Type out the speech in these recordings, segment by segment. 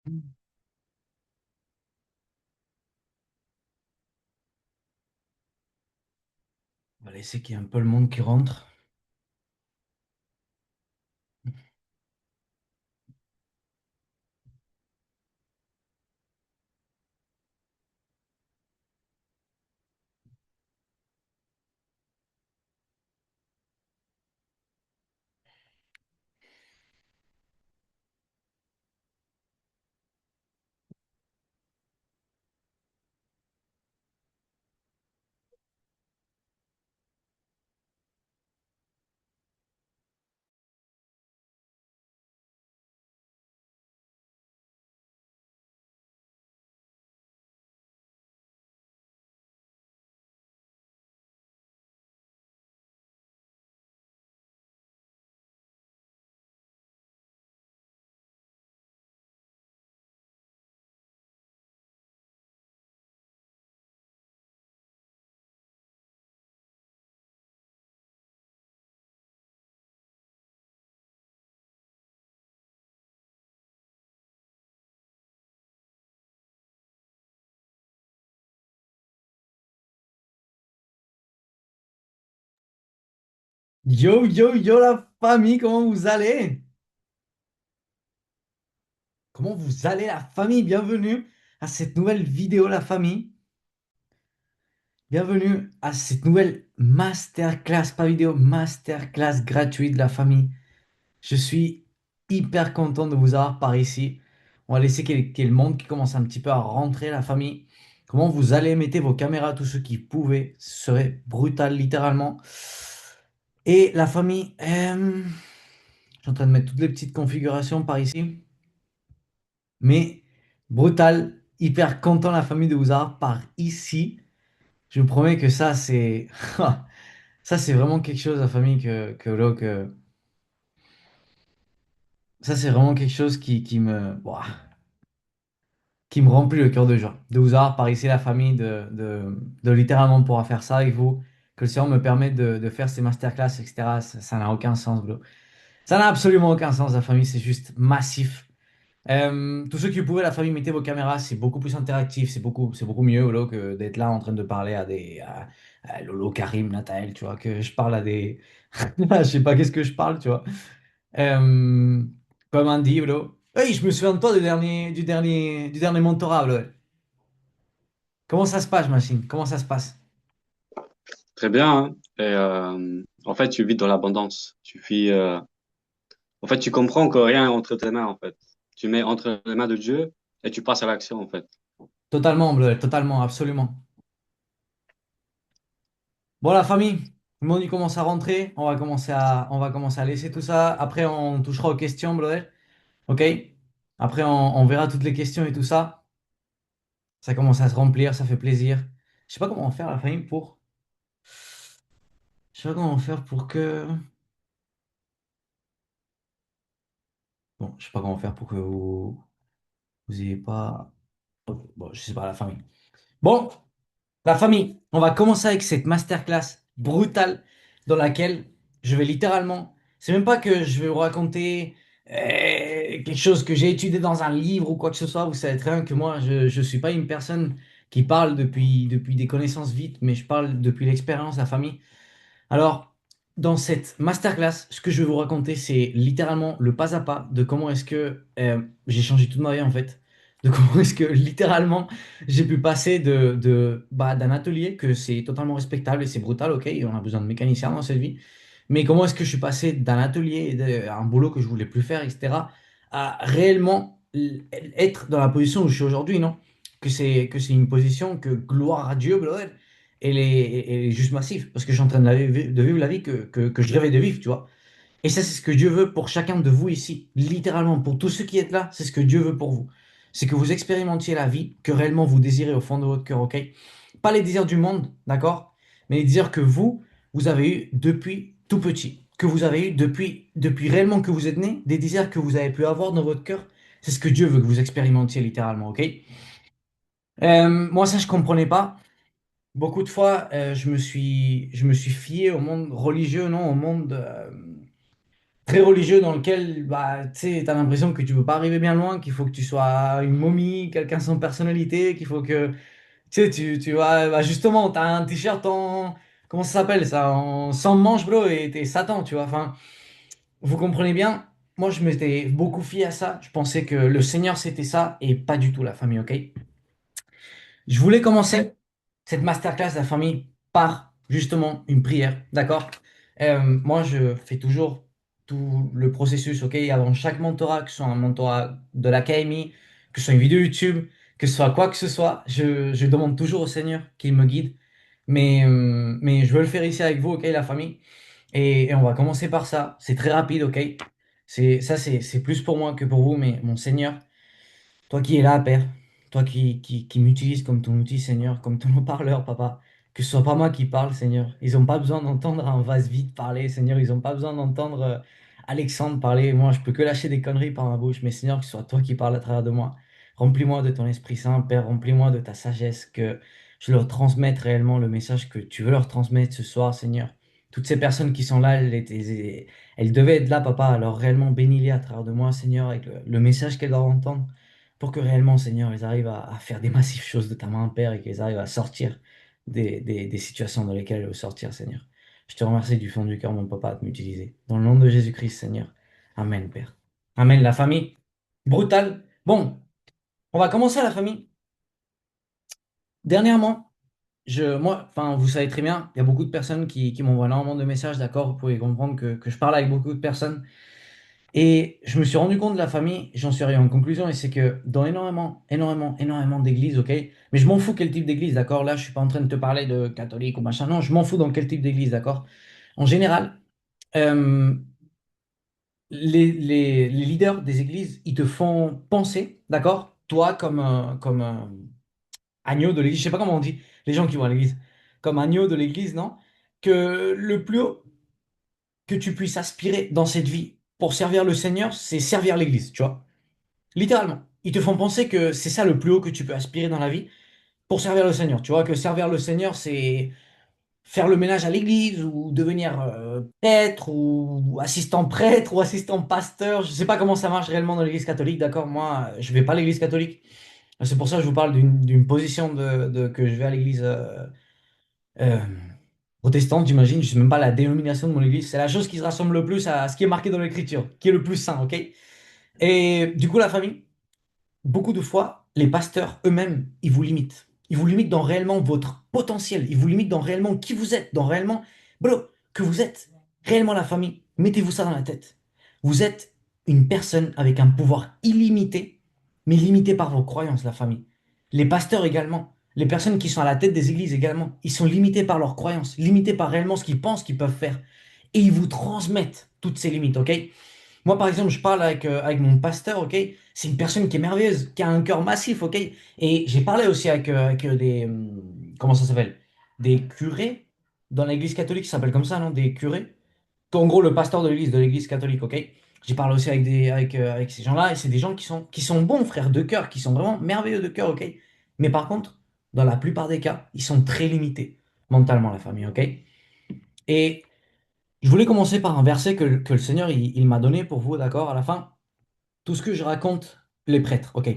On va laisser qu'il y ait un peu le monde qui rentre. Yo, yo, yo, la famille, comment vous allez? Comment vous allez, la famille? Bienvenue à cette nouvelle vidéo, la famille. Bienvenue à cette nouvelle masterclass, pas vidéo, masterclass gratuite de la famille. Je suis hyper content de vous avoir par ici. On va laisser qu'il y ait le monde qui commence un petit peu à rentrer, la famille. Comment vous allez? Mettez vos caméras, tous ceux qui pouvaient. Ce serait brutal, littéralement. Et la famille, je suis en train de mettre toutes les petites configurations par ici. Mais brutal, hyper content, la famille, de vous avoir par ici. Je vous promets que ça, c'est... Ça, c'est vraiment quelque chose, la famille, ça, c'est vraiment quelque chose qui me remplit le cœur de joie. De vous avoir par ici, la famille, de littéralement pouvoir faire ça avec vous. Que le Seigneur me permette de faire ces masterclass, etc. Ça n'a aucun sens, bro. Ça n'a absolument aucun sens, la famille, c'est juste massif. Tous ceux qui pouvaient, la famille, mettez vos caméras, c'est beaucoup plus interactif, c'est beaucoup mieux Lolo, que d'être là en train de parler à Lolo, Karim, Nathalie, tu vois, que je parle à des... Je sais pas qu'est-ce que je parle, tu vois. Euh, Comme on dit, Lolo. Hey, je me souviens de toi du dernier mentorat, Lolo. Comment ça se passe, machine? Comment ça se passe? Très bien, hein. Et en fait, tu vis dans l'abondance. En fait, tu comprends que rien est entre tes mains, en fait. Tu mets entre les mains de Dieu et tu passes à l'action, en fait. Totalement, Lolo, totalement, absolument. Bon, la famille, le monde il commence à rentrer, on va commencer à laisser tout ça. Après, on touchera aux questions, Lolo. Ok? Après, on verra toutes les questions et tout ça. Ça commence à se remplir, ça fait plaisir. Je sais pas comment faire la famille pour. Je sais pas comment faire pour que. Bon, je sais pas comment faire pour que vous ayez pas. Ok, bon, je sais pas la famille. Bon, la famille, on va commencer avec cette masterclass brutale dans laquelle je vais littéralement. C'est même pas que je vais vous raconter quelque chose que j'ai étudié dans un livre ou quoi que ce soit. Vous savez très bien que moi, je suis pas une personne qui parle depuis des connaissances vite, mais je parle depuis l'expérience, la famille. Alors, dans cette masterclass, ce que je vais vous raconter, c'est littéralement le pas à pas de comment est-ce que j'ai changé toute ma vie en fait. De comment est-ce que littéralement j'ai pu passer d'un atelier que c'est totalement respectable et c'est brutal, ok, et on a besoin de mécaniciens dans cette vie. Mais comment est-ce que je suis passé d'un atelier, un boulot que je voulais plus faire, etc., à réellement être dans la position où je suis aujourd'hui, non? Que c'est une position que, gloire à Dieu, brother, elle est juste massive, parce que je suis en train de vivre la vie que je rêvais de vivre, tu vois. Et ça, c'est ce que Dieu veut pour chacun de vous ici, littéralement, pour tous ceux qui êtes là, c'est ce que Dieu veut pour vous. C'est que vous expérimentiez la vie que réellement vous désirez au fond de votre cœur, ok? Pas les désirs du monde, d'accord? Mais les désirs que vous avez eu depuis tout petit, que vous avez eu depuis réellement que vous êtes né, des désirs que vous avez pu avoir dans votre cœur, c'est ce que Dieu veut que vous expérimentiez littéralement, ok? Moi, ça, je comprenais pas. Beaucoup de fois, je me suis fié au monde religieux, non, au monde très religieux dans lequel bah, tu sais, t'as l'impression que tu peux pas arriver bien loin, qu'il faut que tu sois une momie, quelqu'un sans personnalité, qu'il faut que, tu sais, tu vois, bah, justement, t'as un t-shirt en, comment ça s'appelle ça, en sans manche, bro, et t'es Satan, tu vois. Enfin, vous comprenez bien, moi je m'étais beaucoup fié à ça, je pensais que le Seigneur c'était ça, et pas du tout la famille, ok? Je voulais commencer cette masterclass de la famille par justement une prière, d'accord? Moi, je fais toujours tout le processus, ok? Avant chaque mentorat, que ce soit un mentorat de l'Académie, que ce soit une vidéo YouTube, que ce soit quoi que ce soit, je demande toujours au Seigneur qu'il me guide. Mais je veux le faire ici avec vous, ok, la famille? Et on va commencer par ça. C'est très rapide, ok? C'est plus pour moi que pour vous, mais mon Seigneur. Toi qui es là, Père, toi qui m'utilises comme ton outil, Seigneur, comme ton haut-parleur, Papa, que ce soit pas moi qui parle, Seigneur. Ils n'ont pas besoin d'entendre un vase vide parler, Seigneur. Ils n'ont pas besoin d'entendre Alexandre parler. Moi, je peux que lâcher des conneries par ma bouche, mais Seigneur, que ce soit toi qui parles à travers de moi. Remplis-moi de ton Esprit Saint, Père, remplis-moi de ta sagesse, que je leur transmette réellement le message que tu veux leur transmettre ce soir, Seigneur. Toutes ces personnes qui sont là, elles devaient être là, Papa. Alors réellement bénis-les à travers de moi, Seigneur, avec le message qu'elles doivent entendre pour que réellement, Seigneur, ils arrivent à faire des massives choses de ta main, Père, et qu'ils arrivent à sortir des situations dans lesquelles ils veulent sortir, Seigneur. Je te remercie du fond du cœur, mon papa, de m'utiliser. Dans le nom de Jésus-Christ, Seigneur. Amen, Père. Amen, la famille. Brutale. Bon, on va commencer la famille. Dernièrement, moi, enfin, vous savez très bien, il y a beaucoup de personnes qui m'envoient énormément de messages, d'accord? Vous pouvez comprendre que je parle avec beaucoup de personnes. Et je me suis rendu compte de la famille, j'en suis arrivé en conclusion, et c'est que dans énormément d'églises, ok? Mais je m'en fous quel type d'église, d'accord? Là, je suis pas en train de te parler de catholique ou machin, non, je m'en fous dans quel type d'église, d'accord? En général, euh, les leaders des églises, ils te font penser, d'accord? Toi, comme agneau de l'église, je sais pas comment on dit, les gens qui vont à l'église, comme agneau de l'église, non? Que le plus haut que tu puisses aspirer dans cette vie pour servir le Seigneur, c'est servir l'église, tu vois? Littéralement. Ils te font penser que c'est ça le plus haut que tu peux aspirer dans la vie pour servir le Seigneur. Tu vois que servir le Seigneur, c'est faire le ménage à l'église ou devenir prêtre ou assistant prêtre ou assistant pasteur. Je sais pas comment ça marche réellement dans l'église catholique, d'accord? Moi, je vais pas à l'église catholique. C'est pour ça que je vous parle d'une position que je vais à l'église euh, protestante, j'imagine. Je sais même pas la dénomination de mon église. C'est la chose qui se rassemble le plus à ce qui est marqué dans l'écriture, qui est le plus saint, ok? Et du coup, la famille. Beaucoup de fois, les pasteurs eux-mêmes, ils vous limitent. Ils vous limitent dans réellement votre potentiel. Ils vous limitent dans réellement qui vous êtes, dans réellement, bro, que vous êtes réellement la famille. Mettez-vous ça dans la tête. Vous êtes une personne avec un pouvoir illimité, mais limité par vos croyances, la famille. Les pasteurs également. Les personnes qui sont à la tête des églises également. Ils sont limités par leurs croyances, limités par réellement ce qu'ils pensent qu'ils peuvent faire. Et ils vous transmettent toutes ces limites, ok? Moi, par exemple, je parle avec mon pasteur, ok? C'est une personne qui est merveilleuse, qui a un cœur massif, ok? Et j'ai parlé aussi avec des... comment ça s'appelle? Des curés dans l'église catholique, ça s'appelle comme ça, non? Des curés. En gros, le pasteur de l'église catholique, ok? J'ai parlé aussi avec ces gens-là, et c'est des gens qui sont bons, frères, de cœur, qui sont vraiment merveilleux de cœur, ok? Mais par contre, dans la plupart des cas, ils sont très limités mentalement, la famille, ok? Et je voulais commencer par un verset que le Seigneur il m'a donné pour vous, d'accord, à la fin. Tout ce que je raconte, les prêtres, ok.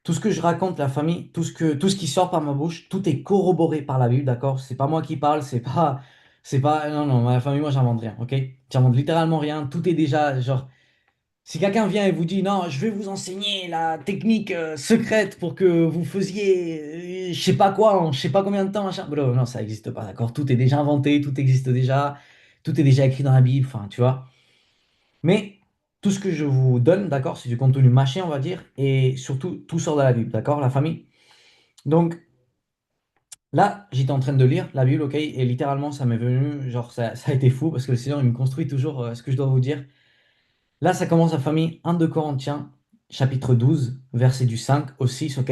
Tout ce que je raconte, la famille, tout ce qui sort par ma bouche, tout est corroboré par la Bible, d'accord? C'est pas moi qui parle, non, non, ma famille, moi, j'invente rien, ok? J'invente littéralement rien, tout est déjà, genre, si quelqu'un vient et vous dit, non, je vais vous enseigner la technique secrète pour que vous faisiez, je sais pas quoi, en je sais pas combien de temps, machin, bro, non, ça n'existe pas, d'accord? Tout est déjà inventé, tout existe déjà, tout est déjà écrit dans la Bible, enfin, tu vois? Mais tout ce que je vous donne, d'accord, c'est du contenu mâché, on va dire, et surtout, tout sort de la Bible, d'accord, la famille? Donc là, j'étais en train de lire la Bible, ok, et littéralement, ça m'est venu, genre, ça a été fou, parce que le Seigneur, il me construit toujours ce que je dois vous dire. Là, ça commence la famille 1 de Corinthiens, chapitre 12, verset du 5 au 6, ok?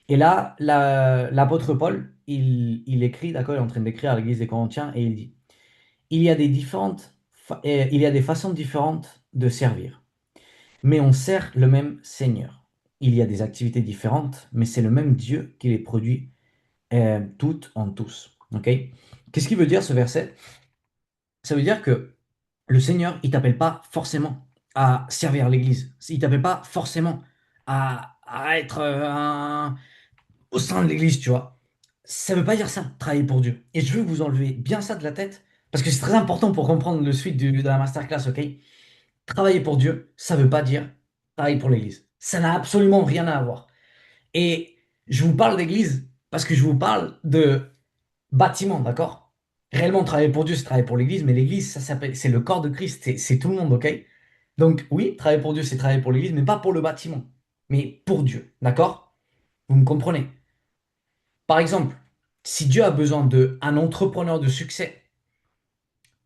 Et là, l'apôtre Paul, il écrit, d'accord, il est en train d'écrire à l'église des Corinthiens, et il dit, il y a des façons différentes de servir. Mais on sert le même Seigneur. Il y a des activités différentes, mais c'est le même Dieu qui les produit toutes en tous. Ok? Qu'est-ce qui veut dire ce verset? Ça veut dire que le Seigneur, il t'appelle pas forcément à servir l'Église. Il t'appelle pas forcément à être au sein de l'Église, tu vois. Ça veut pas dire ça, travailler pour Dieu. Et je veux que vous enlevez bien ça de la tête, parce que c'est très important pour comprendre le suite de la masterclass, ok? Travailler pour Dieu, ça veut pas dire travailler pour l'Église. Ça n'a absolument rien à voir. Et je vous parle d'Église parce que je vous parle de bâtiment, d'accord? Réellement, travailler pour Dieu, c'est travailler pour l'Église, mais l'Église, ça s'appelle, c'est le corps de Christ, c'est tout le monde, ok? Donc oui, travailler pour Dieu, c'est travailler pour l'Église, mais pas pour le bâtiment, mais pour Dieu, d'accord? Vous me comprenez? Par exemple, si Dieu a besoin d'un entrepreneur de succès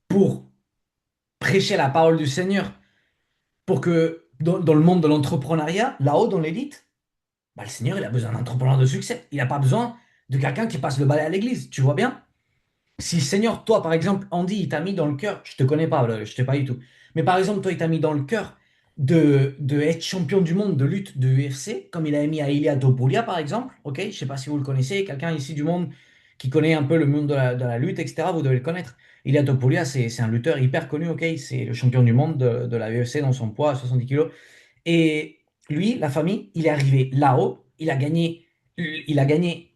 pour prêcher la parole du Seigneur, pour que dans le monde de l'entrepreneuriat, là-haut, dans l'élite, bah, le Seigneur, il a besoin d'un entrepreneur de succès. Il n'a pas besoin de quelqu'un qui passe le balai à l'église, tu vois bien? Si le Seigneur, toi, par exemple, Andy, il t'a mis dans le cœur, je te connais pas, là, je te sais pas du tout, mais par exemple, toi, il t'a mis dans le cœur de être champion du monde de lutte de UFC, comme il a mis à Ilia Topuria, par exemple, ok? Je sais pas si vous le connaissez, quelqu'un ici du monde qui connaît un peu le monde de la lutte, etc., vous devez le connaître. Ilia Topuria, c'est un lutteur hyper connu, ok? C'est le champion du monde de la UFC dans son poids à 70 kilos. Et lui, la famille, il est arrivé là-haut, il a gagné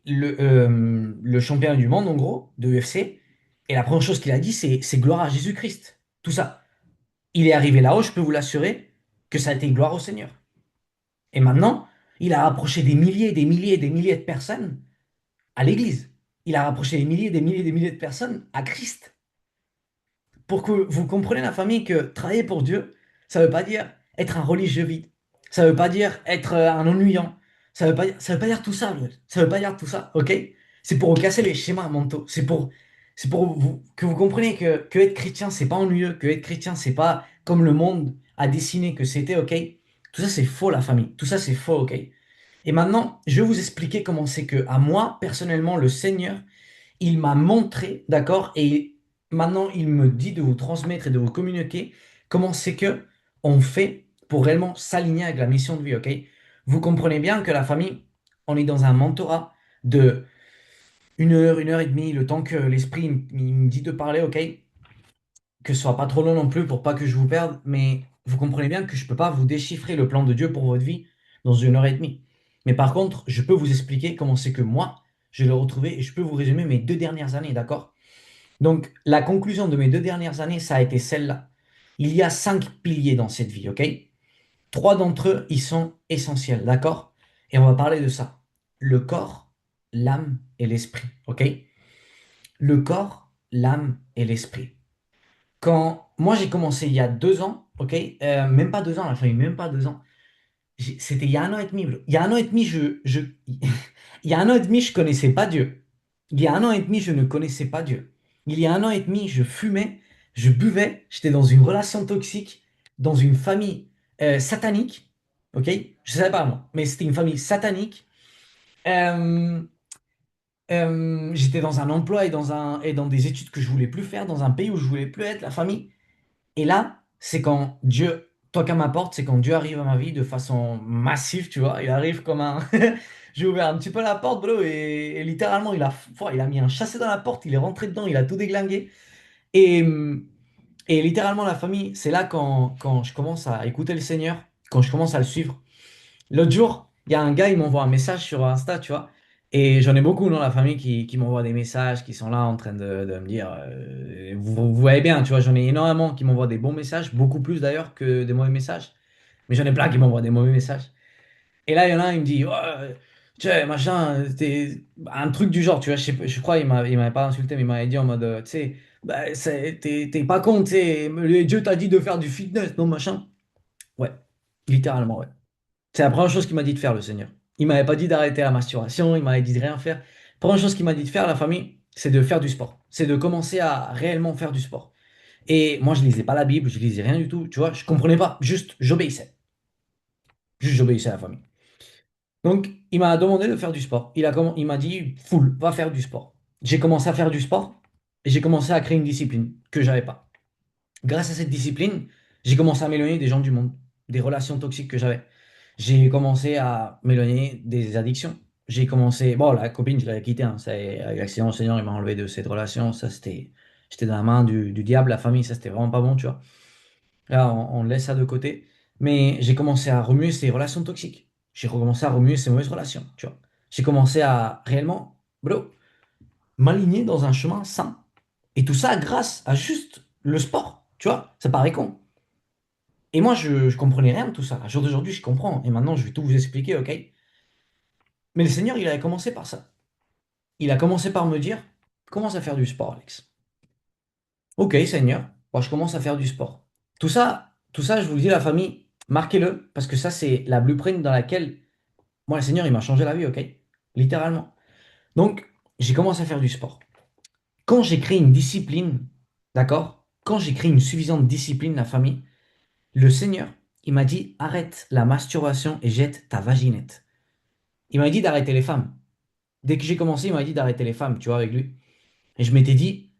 le championnat du monde, en gros, de UFC. Et la première chose qu'il a dit, c'est gloire à Jésus-Christ. Tout ça. Il est arrivé là-haut, je peux vous l'assurer, que ça a été gloire au Seigneur. Et maintenant, il a rapproché des milliers, des milliers, des milliers de personnes à l'Église. Il a rapproché des milliers, des milliers, des milliers de personnes à Christ. Pour que vous compreniez, la famille, que travailler pour Dieu, ça ne veut pas dire être un religieux vide. Ça ne veut pas dire être un ennuyant. Ça veut pas dire tout ça, Lord. Ça veut pas dire tout ça, ok? C'est pour casser les schémas mentaux. Que vous compreniez que être chrétien, c'est pas ennuyeux. Que être chrétien, c'est pas comme le monde a dessiné que c'était, ok? Tout ça, c'est faux, la famille. Tout ça, c'est faux, ok? Et maintenant, je vais vous expliquer comment c'est que, à moi, personnellement, le Seigneur, il m'a montré, d'accord, et maintenant il me dit de vous transmettre et de vous communiquer comment c'est que on fait pour réellement s'aligner avec la mission de vie, ok? Vous comprenez bien que la famille, on est dans un mentorat de 1 heure et demie, le temps que l'esprit il me dit de parler, ok? Que ce soit pas trop long non plus pour pas que je vous perde, mais vous comprenez bien que je peux pas vous déchiffrer le plan de Dieu pour votre vie dans 1 heure et demie. Mais par contre, je peux vous expliquer comment c'est que moi, je l'ai retrouvé et je peux vous résumer mes 2 dernières années, d'accord? Donc, la conclusion de mes 2 dernières années, ça a été celle-là. Il y a 5 piliers dans cette vie, ok? 3 d'entre eux, ils sont essentiels, d'accord? Et on va parler de ça. Le corps, l'âme et l'esprit, ok? Le corps, l'âme et l'esprit. Quand moi j'ai commencé il y a 2 ans, ok? Même pas 2 ans, la famille, même pas 2 ans. C'était il y a 1 an et demi, bro. Il y a 1 an et demi, il y a 1 an et demi, je connaissais pas Dieu. Il y a 1 an et demi, je ne connaissais pas Dieu. Il y a 1 an et demi, je fumais, je buvais, j'étais dans une relation toxique, dans une famille satanique. Ok? Je savais pas moi, mais c'était une famille satanique. Euh, j'étais dans un emploi et dans des études que je voulais plus faire, dans un pays où je voulais plus être, la famille. Et là, c'est quand Dieu toque à ma porte, c'est quand Dieu arrive à ma vie de façon massive, tu vois. Il arrive comme un. J'ai ouvert un petit peu la porte, bro, et littéralement, il a mis un chassé dans la porte, il est rentré dedans, il a tout déglingué. Et, et littéralement, la famille, c'est là quand je commence à écouter le Seigneur, quand je commence à le suivre. L'autre jour, il y a un gars, il m'envoie un message sur Insta, tu vois. Et j'en ai beaucoup dans la famille qui m'envoient des messages, qui sont là en train de me dire, vous voyez bien, tu vois, j'en ai énormément qui m'envoient des bons messages, beaucoup plus d'ailleurs que des mauvais messages. Mais j'en ai plein qui m'envoient des mauvais messages. Et là, il y en a un, il me dit, ouais, tu sais, machin, un truc du genre, tu vois, je crois, il m'avait pas insulté, mais il m'avait dit en mode, tu sais, bah, t'es pas con, tu sais, Dieu t'a dit de faire du fitness, non, machin. Ouais, littéralement, ouais. C'est la première chose qu'il m'a dit de faire, le Seigneur. Il m'avait pas dit d'arrêter la masturbation, il m'avait dit de rien faire. La première chose qu'il m'a dit de faire, la famille, c'est de faire du sport. C'est de commencer à réellement faire du sport. Et moi, je lisais pas la Bible, je lisais rien du tout, tu vois, je comprenais pas, juste j'obéissais. Juste j'obéissais à la famille. Donc, il m'a demandé de faire du sport. Il m'a dit, full, va faire du sport. J'ai commencé à faire du sport et j'ai commencé à créer une discipline que j'avais pas. Grâce à cette discipline, j'ai commencé à m'éloigner des gens du monde, des relations toxiques que j'avais. J'ai commencé à m'éloigner des addictions. J'ai commencé. Bon, la copine, je l'avais quittée, hein. Avec l'accident, le Seigneur, il m'a enlevé de cette relation. Ça, c'était. J'étais dans la main du diable, la famille, ça c'était vraiment pas bon, tu vois. Là, on laisse ça de côté. Mais j'ai commencé à remuer ces relations toxiques. J'ai recommencé à remuer ces mauvaises relations, tu vois. J'ai commencé à réellement, bro, m'aligner dans un chemin sain. Et tout ça grâce à juste le sport, tu vois. Ça paraît con. Et moi, je comprenais rien de tout ça. À jour d'aujourd'hui, je comprends. Et maintenant, je vais tout vous expliquer, ok? Mais le Seigneur, il avait commencé par ça. Il a commencé par me dire, commence à faire du sport, Alex. Ok, Seigneur, moi, je commence à faire du sport. Tout ça, je vous le dis, la famille, marquez-le, parce que ça, c'est la blueprint dans laquelle, moi, le Seigneur, il m'a changé la vie, ok? Littéralement. Donc, j'ai commencé à faire du sport. Quand j'ai créé une discipline, d'accord? Quand j'ai créé une suffisante discipline, la famille, le Seigneur, il m'a dit, arrête la masturbation et jette ta vaginette. Il m'a dit d'arrêter les femmes. Dès que j'ai commencé, il m'a dit d'arrêter les femmes, tu vois, avec lui. Et je m'étais dit,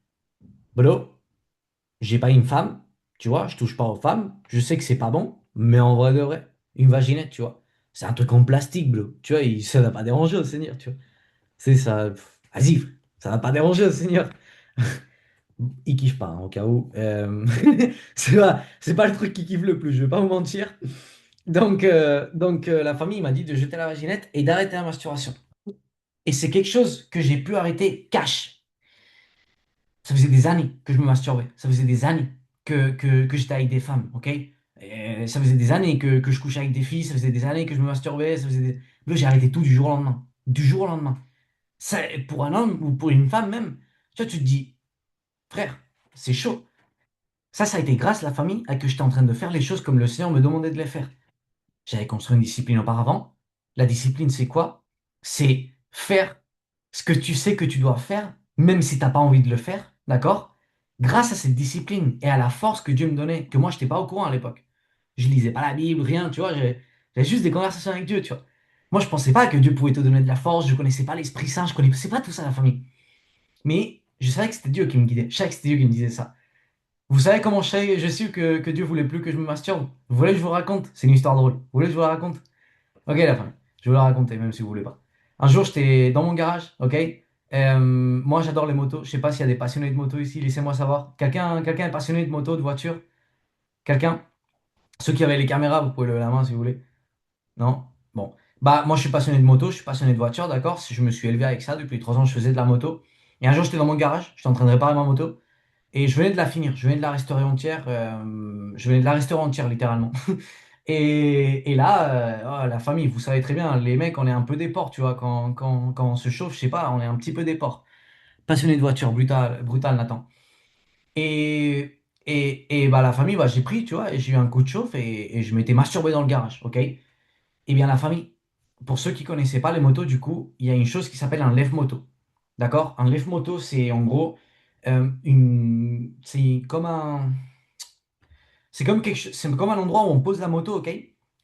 bro, j'ai pas une femme, tu vois, je touche pas aux femmes, je sais que c'est pas bon, mais en vrai de vrai, une vaginette, tu vois, c'est un truc en plastique, bro, tu vois, ça va pas déranger au Seigneur, tu vois. C'est ça, vas-y, ça va pas déranger au Seigneur. Il kiffe pas, hein, au cas où. C'est pas le truc qui kiffe le plus, je vais pas vous mentir. Donc la famille m'a dit de jeter la vaginette et d'arrêter la masturbation. Et c'est quelque chose que j'ai pu arrêter cash. Ça faisait des années que je me masturbais. Ça faisait des années que j'étais avec des femmes, ok? Et ça faisait des années que je couchais avec des filles. Ça faisait des années que je me masturbais. Là, j'ai arrêté tout du jour au lendemain. Du jour au lendemain. Ça, pour un homme ou pour une femme même, tu te dis, frère, c'est chaud. Ça a été grâce à la famille à que j'étais en train de faire les choses comme le Seigneur me demandait de les faire. J'avais construit une discipline auparavant. La discipline, c'est quoi? C'est faire ce que tu sais que tu dois faire, même si tu n'as pas envie de le faire, d'accord? Grâce à cette discipline et à la force que Dieu me donnait, que moi, je n'étais pas au courant à l'époque. Je lisais pas la Bible, rien, tu vois, j'avais juste des conversations avec Dieu, tu vois. Moi, je pensais pas que Dieu pouvait te donner de la force, je connaissais pas l'Esprit Saint, je connaissais pas tout ça, la famille. Mais je savais que c'était Dieu qui me guidait, je savais que c'était Dieu qui me disait ça. Vous savez comment je su que Dieu voulait plus que je me masturbe? Vous voulez que je vous raconte? C'est une histoire drôle. Vous voulez que je vous la raconte? Ok, la fin. Je vais vous la raconter, même si vous voulez pas. Un jour, j'étais dans mon garage, ok? Moi, j'adore les motos. Je sais pas s'il y a des passionnés de moto ici, laissez-moi savoir. Quelqu'un est passionné de moto, de voiture? Quelqu'un? Ceux qui avaient les caméras, vous pouvez lever la main si vous voulez. Non? Bon. Bah, moi, je suis passionné de moto, je suis passionné de voiture, d'accord? Je me suis élevé avec ça. Depuis 3 ans, je faisais de la moto. Et un jour, j'étais dans mon garage, j'étais en train de réparer ma moto. Et je venais de la finir, je venais de la restaurer entière. Je venais de la restaurer entière, littéralement. Et là, oh, la famille, vous savez très bien, les mecs, on est un peu des porcs, tu vois, quand on se chauffe, je sais pas, on est un petit peu des porcs. Passionné de voiture, brutal, brutal, Nathan. Et bah, la famille, bah, j'ai pris, tu vois, et j'ai eu un coup de chauffe et je m'étais masturbé dans le garage, ok? Eh bien, la famille, pour ceux qui connaissaient pas les motos, du coup, il y a une chose qui s'appelle un lève-moto. D'accord? Un lève-moto, c'est en gros, c'est comme c'est comme un endroit où on pose la moto, ok?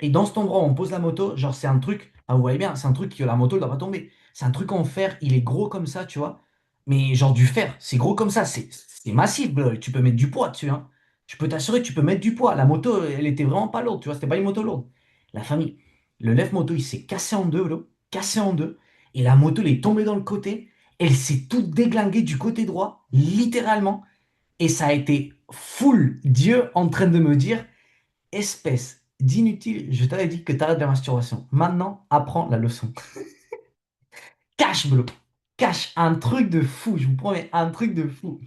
Et dans cet endroit où on pose la moto, genre c'est un truc, ah, vous voyez bien, c'est un truc que la moto ne doit pas tomber. C'est un truc en fer, il est gros comme ça, tu vois. Mais genre du fer, c'est gros comme ça, c'est massif, bro. Tu peux mettre du poids dessus, hein. Je peux t'assurer que tu peux mettre du poids. La moto, elle était vraiment pas lourde, tu vois, c'était pas une moto lourde. La famille, le lève moto, il s'est cassé en deux, bro. Cassé en deux. Et la moto, elle est tombée dans le côté. Elle s'est toute déglinguée du côté droit, littéralement. Et ça a été full Dieu en train de me dire, espèce d'inutile, je t'avais dit que t'arrêtes la masturbation. Maintenant, apprends la leçon. Cache, bro. Cache un truc de fou, je vous promets, un truc de fou.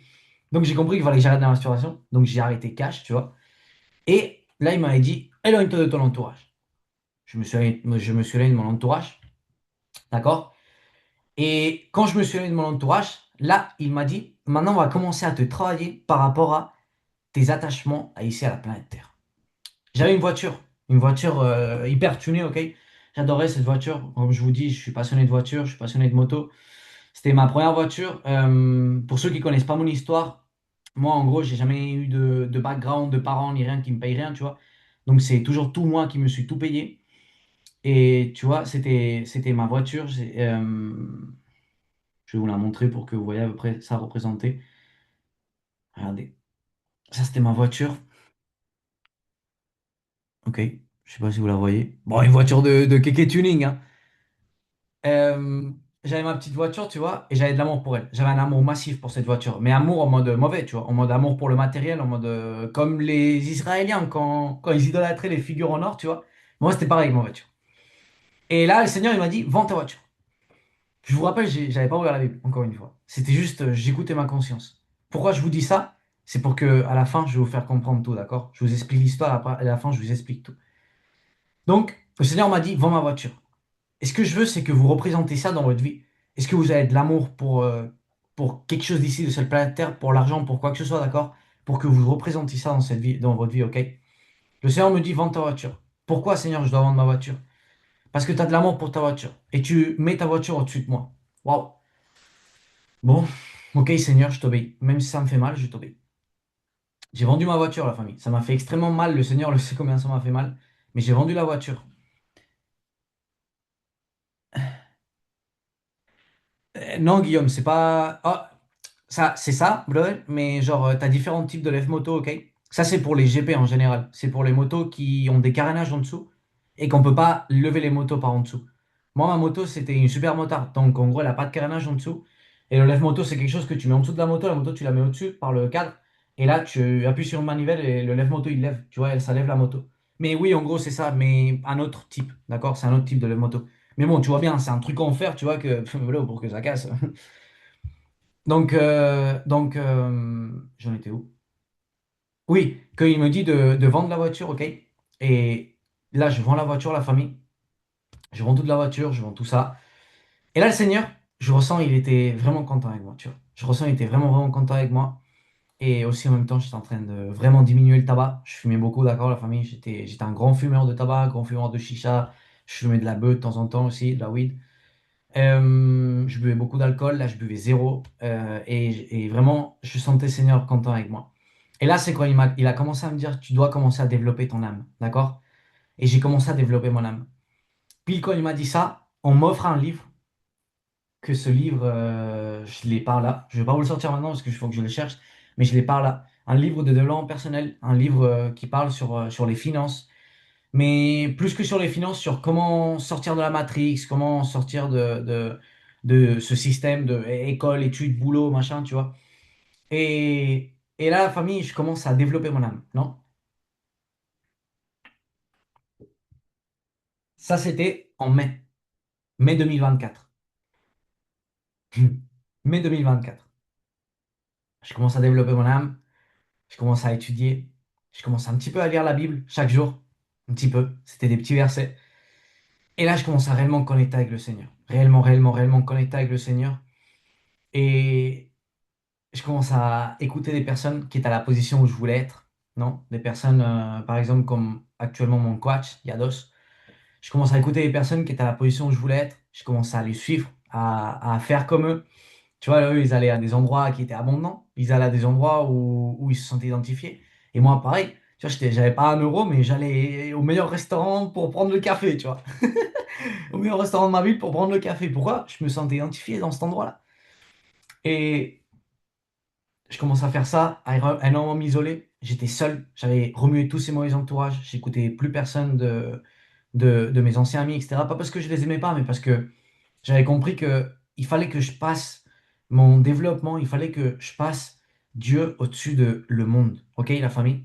Donc j'ai compris qu'il fallait que j'arrête la masturbation. Donc j'ai arrêté cash, tu vois. Et là, il m'avait dit, éloigne-toi de ton entourage. Je me suis éloigné de mon entourage, d'accord? Et quand je me suis éloigné de mon entourage, là, il m'a dit, maintenant, on va commencer à te travailler par rapport à tes attachements à ici à la planète Terre. J'avais une voiture hyper tunée, ok? J'adorais cette voiture. Comme je vous dis, je suis passionné de voiture, je suis passionné de moto. C'était ma première voiture. Pour ceux qui connaissent pas mon histoire, moi, en gros, j'ai jamais eu de background, de parents, ni rien qui me paye rien, tu vois. Donc, c'est toujours tout moi qui me suis tout payé. Et tu vois, c'était ma voiture. Je vais vous la montrer pour que vous voyez à peu près ça représenté. Regardez, ça c'était ma voiture. Ok, je sais pas si vous la voyez. Bon, une voiture de kéké tuning, hein. Euh, j'avais ma petite voiture, tu vois, et j'avais de l'amour pour elle. J'avais un amour massif pour cette voiture. Mais amour en mode mauvais, tu vois, en mode amour pour le matériel, en mode comme les Israéliens quand ils idolâtraient les figures en or, tu vois. Moi, c'était pareil avec ma voiture. Et là, le Seigneur, il m'a dit, vends ta voiture. Je vous rappelle, j'avais pas ouvert la Bible, encore une fois. C'était juste, j'écoutais ma conscience. Pourquoi je vous dis ça? C'est pour que à la fin, je vais vous faire comprendre tout, d'accord? Je vous explique l'histoire, après, à la fin, je vous explique tout. Donc, le Seigneur m'a dit, vends ma voiture. Et ce que je veux, c'est que vous représentez ça dans votre vie. Est-ce que vous avez de l'amour pour quelque chose d'ici, de cette planète Terre, pour l'argent, pour quoi que ce soit, d'accord? Pour que vous représentiez ça dans cette vie, dans votre vie, ok? Le Seigneur me dit, vends ta voiture. Pourquoi, Seigneur, je dois vendre ma voiture? Parce que tu as de l'amour pour ta voiture. Et tu mets ta voiture au-dessus de moi. Waouh. Bon, ok, Seigneur, je t'obéis. Même si ça me fait mal, je t'obéis. J'ai vendu ma voiture, la famille. Ça m'a fait extrêmement mal. Le Seigneur le sait combien ça m'a fait mal. Mais j'ai vendu la voiture. Non, Guillaume, c'est pas. Ah, ça, c'est ça, brother, mais genre, tu as différents types de lève-moto, ok? Ça, c'est pour les GP en général. C'est pour les motos qui ont des carénages en dessous et qu'on peut pas lever les motos par en dessous. Moi, ma moto, c'était une super motard. Donc, en gros, elle n'a pas de carénage en dessous. Et le lève-moto, c'est quelque chose que tu mets en dessous de la moto, tu la mets au-dessus par le cadre. Et là, tu appuies sur une manivelle et le lève-moto, il lève. Tu vois, ça lève la moto. Mais oui, en gros, c'est ça, mais un autre type, d'accord? C'est un autre type de lève-moto. Mais bon, tu vois bien, c'est un truc en fer, tu vois, que, voilà, pour que ça casse. J'en étais où? Oui, qu'il me dit de vendre la voiture, ok? Et là, je vends la voiture, la famille. Je vends toute la voiture, je vends tout ça. Et là, le Seigneur, je ressens, il était vraiment content avec moi, tu vois. Je ressens, il était vraiment, vraiment content avec moi. Et aussi, en même temps, j'étais en train de vraiment diminuer le tabac. Je fumais beaucoup, d'accord, la famille. J'étais un grand fumeur de tabac, grand fumeur de chicha. Je fumais de la beuh de temps en temps aussi, de la weed. Je buvais beaucoup d'alcool, là je buvais zéro. Et vraiment, je sentais Seigneur content avec moi. Et là, c'est quand il a commencé à me dire, tu dois commencer à développer ton âme, d'accord? Et j'ai commencé à développer mon âme. Puis quand il m'a dit ça, on m'offre un livre, que ce livre, je l'ai par là. Je vais pas vous le sortir maintenant parce qu'il faut que je le cherche, mais je l'ai par là. Un livre de développement personnel, un livre qui parle sur les finances, mais plus que sur les finances, sur comment sortir de la matrix, comment sortir de ce système de école, études, boulot, machin, tu vois. Et là, la famille, je commence à développer mon âme, non? Ça, c'était en mai 2024. Mai 2024. Je commence à développer mon âme, je commence à étudier, je commence un petit peu à lire la Bible chaque jour, un petit peu, c'était des petits versets. Et là, je commence à réellement connecter avec le Seigneur. Réellement, réellement, réellement connecter avec le Seigneur. Et je commence à écouter des personnes qui étaient à la position où je voulais être, non? Des personnes, par exemple, comme actuellement mon coach, Yados. Je commence à écouter des personnes qui étaient à la position où je voulais être. Je commence à les suivre, à faire comme eux. Tu vois, eux, ils allaient à des endroits qui étaient abondants. Ils allaient à des endroits où ils se sentaient identifiés. Et moi, pareil. Tu vois, j'avais pas 1 euro, mais j'allais au meilleur restaurant pour prendre le café, tu vois. Au meilleur restaurant de ma ville pour prendre le café. Pourquoi? Je me sentais identifié dans cet endroit-là. Et je commence à faire ça, à énormément m'isoler. J'étais seul, j'avais remué tous ces mauvais entourages, j'écoutais plus personne de mes anciens amis, etc. Pas parce que je les aimais pas, mais parce que j'avais compris que il fallait que je passe mon développement, il fallait que je passe Dieu au-dessus de le monde. Ok, la famille?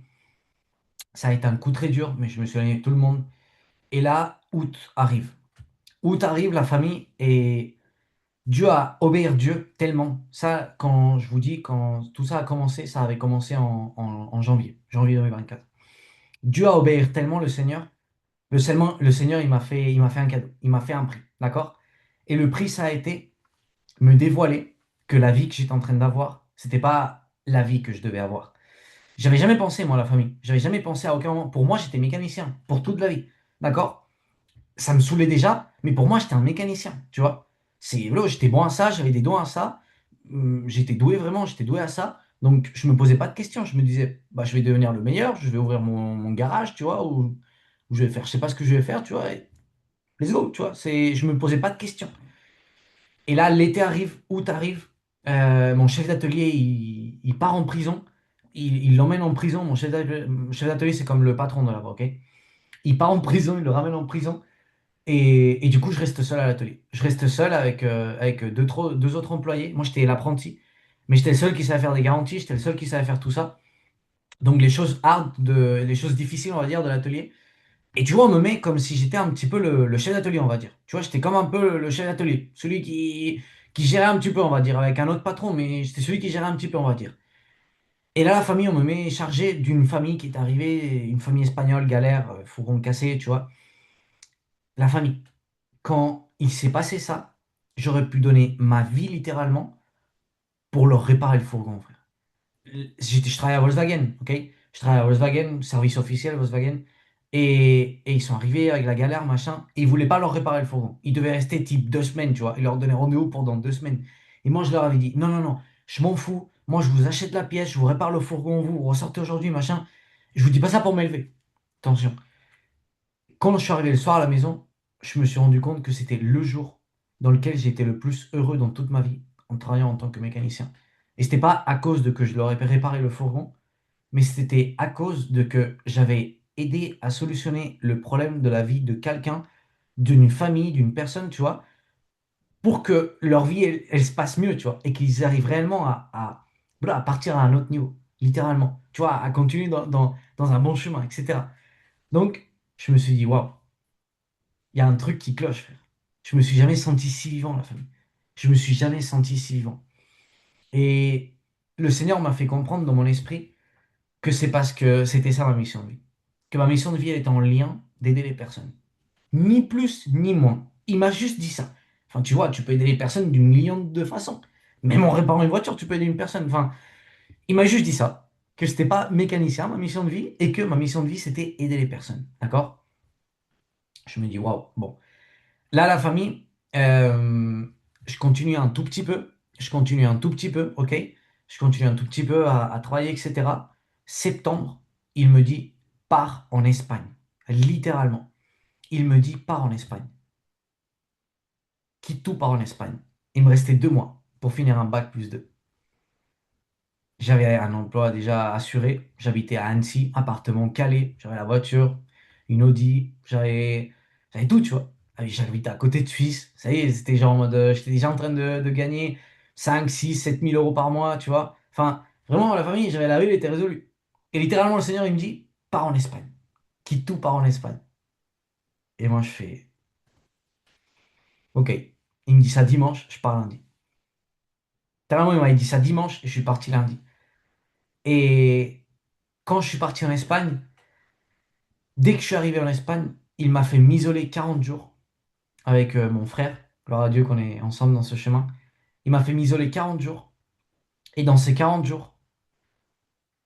Ça a été un coup très dur, mais je me suis éloigné de tout le monde. Et là, août arrive. Août arrive, la famille, et Dieu a obéir Dieu tellement. Ça, quand je vous dis, quand tout ça a commencé, ça avait commencé en janvier 2024. Dieu a obéir tellement le Seigneur. Le Seigneur, il m'a fait un cadeau. Il m'a fait un prix. D'accord? Et le prix, ça a été me dévoiler que la vie que j'étais en train d'avoir, c'était pas la vie que je devais avoir. J'avais jamais pensé, moi, à la famille. J'avais jamais pensé à aucun moment. Pour moi, j'étais mécanicien. Pour toute la vie. D'accord? Ça me saoulait déjà, mais pour moi, j'étais un mécanicien, tu vois. C'est, voilà, j'étais bon à ça, j'avais des dons à ça, j'étais doué vraiment, j'étais doué à ça. Donc, je me posais pas de questions. Je me disais, bah, je vais devenir le meilleur, je vais ouvrir mon garage, tu vois, ou je vais faire, je sais pas ce que je vais faire, tu vois. Et let's go, tu vois. Je me posais pas de questions. Et là, l'été arrive, août arrive, mon chef d'atelier, il part en prison. Il l'emmène en prison. Mon chef d'atelier, c'est comme le patron de là-bas, ok? Il part en prison, il le ramène en prison. Et du coup, je reste seul à l'atelier. Je reste seul avec deux autres employés. Moi, j'étais l'apprenti, mais j'étais le seul qui savait faire des garanties, j'étais le seul qui savait faire tout ça. Donc, les choses difficiles, on va dire, de l'atelier. Et tu vois, on me met comme si j'étais un petit peu le chef d'atelier, on va dire. Tu vois, j'étais comme un peu le chef d'atelier, celui qui gérait un petit peu, on va dire, avec un autre patron, mais j'étais celui qui gérait un petit peu, on va dire. Et là, la famille, on me met chargé d'une famille qui est arrivée, une famille espagnole, galère, fourgon cassé, tu vois. La famille. Quand il s'est passé ça, j'aurais pu donner ma vie littéralement pour leur réparer le fourgon, frère. Je travaillais à Volkswagen, ok? Je travaillais à Volkswagen, service officiel Volkswagen. Et ils sont arrivés avec la galère, machin. Et ils voulaient pas leur réparer le fourgon. Ils devaient rester type 2 semaines, tu vois. Ils leur donnaient rendez-vous pour dans 2 semaines. Et moi, je leur avais dit, non, non, non, je m'en fous. Moi, je vous achète la pièce, je vous répare le fourgon, vous ressortez aujourd'hui, machin. Je vous dis pas ça pour m'élever. Attention. Quand je suis arrivé le soir à la maison, je me suis rendu compte que c'était le jour dans lequel j'ai été le plus heureux dans toute ma vie en travaillant en tant que mécanicien. Et c'était pas à cause de que je leur ai réparé le fourgon, mais c'était à cause de que j'avais aidé à solutionner le problème de la vie de quelqu'un, d'une famille, d'une personne, tu vois, pour que leur vie, elle se passe mieux, tu vois, et qu'ils arrivent réellement voilà, à partir à un autre niveau, littéralement, tu vois, à continuer dans un bon chemin, etc. Donc, je me suis dit, waouh, il y a un truc qui cloche, frère. Je me suis jamais senti si vivant, la famille. Je me suis jamais senti si vivant. Et le Seigneur m'a fait comprendre dans mon esprit que c'est parce que c'était ça ma mission de vie. Que ma mission de vie, elle était en lien d'aider les personnes. Ni plus, ni moins. Il m'a juste dit ça. Enfin, tu vois, tu peux aider les personnes d'une million de façons. Même en réparant une voiture, tu peux aider une personne. Enfin, il m'a juste dit ça. Que c'était pas mécanicien, ma mission de vie, et que ma mission de vie, c'était aider les personnes. D'accord? Je me dis, waouh, bon. Là, la famille, je continue un tout petit peu. Je continue un tout petit peu, ok? Je continue un tout petit peu à travailler, etc. Septembre, il me dit, pars en Espagne. Littéralement. Il me dit, pars en Espagne. Quitte tout, pars en Espagne. Il me restait 2 mois pour finir un bac plus 2. J'avais un emploi déjà assuré. J'habitais à Annecy, appartement calé. J'avais la voiture, une Audi. J'avais tout, tu vois. J'habitais à côté de Suisse. Ça y est, c'était genre en mode. J'étais déjà en train de gagner 5, 6, 7 000 euros par mois, tu vois. Enfin, vraiment, la famille, j'avais la vie, elle était résolue. Et littéralement, le Seigneur, il me dit, pars en Espagne. Quitte tout, pars en Espagne. Et moi, je fais, OK. Il me dit ça dimanche, je pars lundi. Tellement, il m'a dit ça dimanche, et je suis parti lundi. Et quand je suis parti en Espagne, dès que je suis arrivé en Espagne, il m'a fait m'isoler 40 jours avec mon frère. Gloire à Dieu qu'on est ensemble dans ce chemin. Il m'a fait m'isoler 40 jours. Et dans ces 40 jours,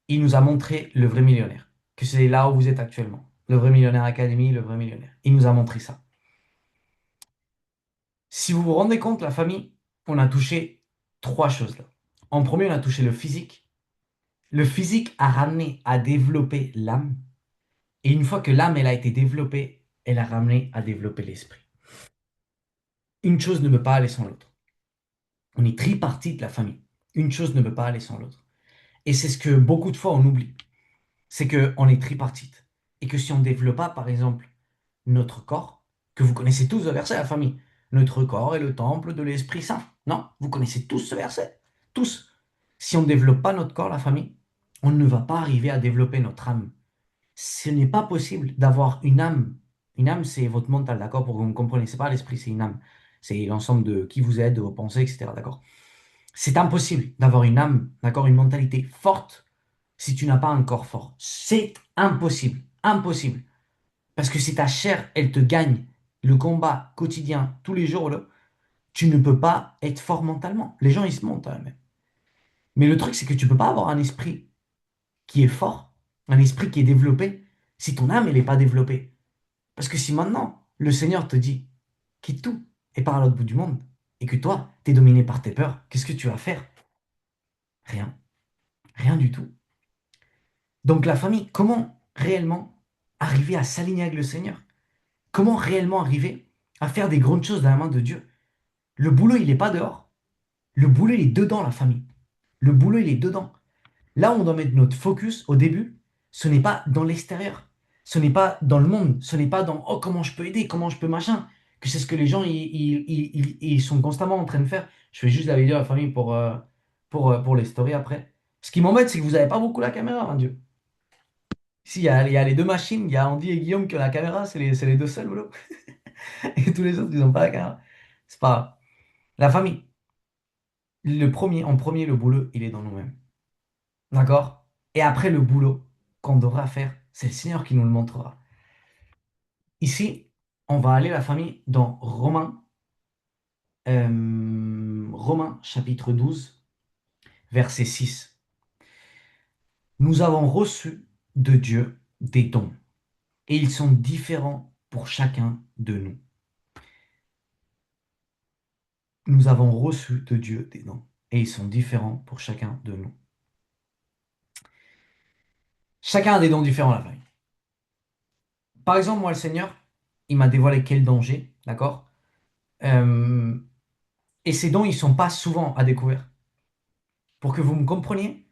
il nous a montré le vrai millionnaire. Que c'est là où vous êtes actuellement. Le vrai millionnaire académie, le vrai millionnaire. Il nous a montré ça. Si vous vous rendez compte, la famille, on a touché 3 choses là. En premier, on a touché le physique. Le physique a ramené à développer l'âme. Et une fois que l'âme, elle a été développée, elle a ramené à développer l'esprit. Une chose ne peut pas aller sans l'autre. On est tripartite, la famille. Une chose ne peut pas aller sans l'autre. Et c'est ce que beaucoup de fois on oublie. C'est qu'on est tripartite. Et que si on ne développe pas, par exemple, notre corps, que vous connaissez tous le verset, la famille, notre corps est le temple de l'Esprit Saint. Non, vous connaissez tous ce verset. Tous. Si on ne développe pas notre corps, la famille, on ne va pas arriver à développer notre âme. Ce n'est pas possible d'avoir une âme. Une âme, c'est votre mental, d'accord? Pour que vous me compreniez. C'est pas l'esprit, c'est une âme. C'est l'ensemble de qui vous êtes, de vos pensées, etc. D'accord? C'est impossible d'avoir une âme, d'accord? Une mentalité forte si tu n'as pas un corps fort. C'est impossible. Impossible. Parce que si ta chair, elle te gagne le combat quotidien, tous les jours, là, tu ne peux pas être fort mentalement. Les gens, ils se montent à eux-mêmes. Mais le truc, c'est que tu ne peux pas avoir un esprit qui est fort, un esprit qui est développé, si ton âme, elle n'est pas développée. Parce que si maintenant, le Seigneur te dit, quitte tout et pars à l'autre bout du monde, et que toi, tu es dominé par tes peurs, qu'est-ce que tu vas faire? Rien. Rien du tout. Donc la famille, comment réellement arriver à s'aligner avec le Seigneur? Comment réellement arriver à faire des grandes choses dans la main de Dieu? Le boulot, il n'est pas dehors. Le boulot, il est dedans, la famille. Le boulot, il est dedans. Là où on doit mettre notre focus au début, ce n'est pas dans l'extérieur. Ce n'est pas dans le monde, ce n'est pas dans oh comment je peux aider, comment je peux machin, que c'est ce que les gens ils sont constamment en train de faire. Je fais juste la vidéo à la famille pour les stories après. Ce qui m'embête, c'est que vous n'avez pas beaucoup la caméra, mon Dieu. Si, il y a les deux machines, il y a Andy et Guillaume qui ont la caméra, c'est les deux seuls, bro. Et tous les autres, ils n'ont pas la caméra. C'est pas grave. La famille, en premier, le boulot, il est dans nous-mêmes. D'accord? Et après, le boulot qu'on devra faire, c'est le Seigneur qui nous le montrera. Ici, on va aller, la famille, dans Romains chapitre 12, verset 6. Nous avons reçu de Dieu des dons, et ils sont différents pour chacun de nous. Nous avons reçu de Dieu des dons, et ils sont différents pour chacun de nous. Chacun a des dons différents, la famille. Par exemple, moi, le Seigneur, il m'a dévoilé quel danger, d'accord? Euh, et ces dons, ils ne sont pas souvent à découvert. Pour que vous me compreniez,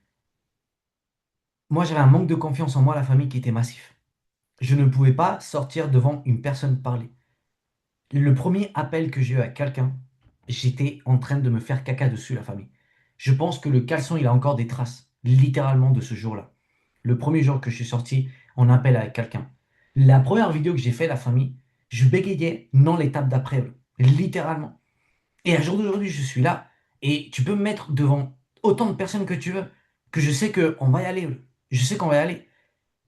moi, j'avais un manque de confiance en moi, la famille, qui était massif. Je ne pouvais pas sortir devant une personne parler. Le premier appel que j'ai eu à quelqu'un, j'étais en train de me faire caca dessus, la famille. Je pense que le caleçon, il a encore des traces, littéralement, de ce jour-là. Le premier jour que je suis sorti en appel avec quelqu'un. La première vidéo que j'ai fait, la famille, je bégayais, non l'étape d'après, littéralement. Et à jour d'aujourd'hui, je suis là, et tu peux me mettre devant autant de personnes que tu veux, que je sais qu'on va y aller. Je sais qu'on va y aller.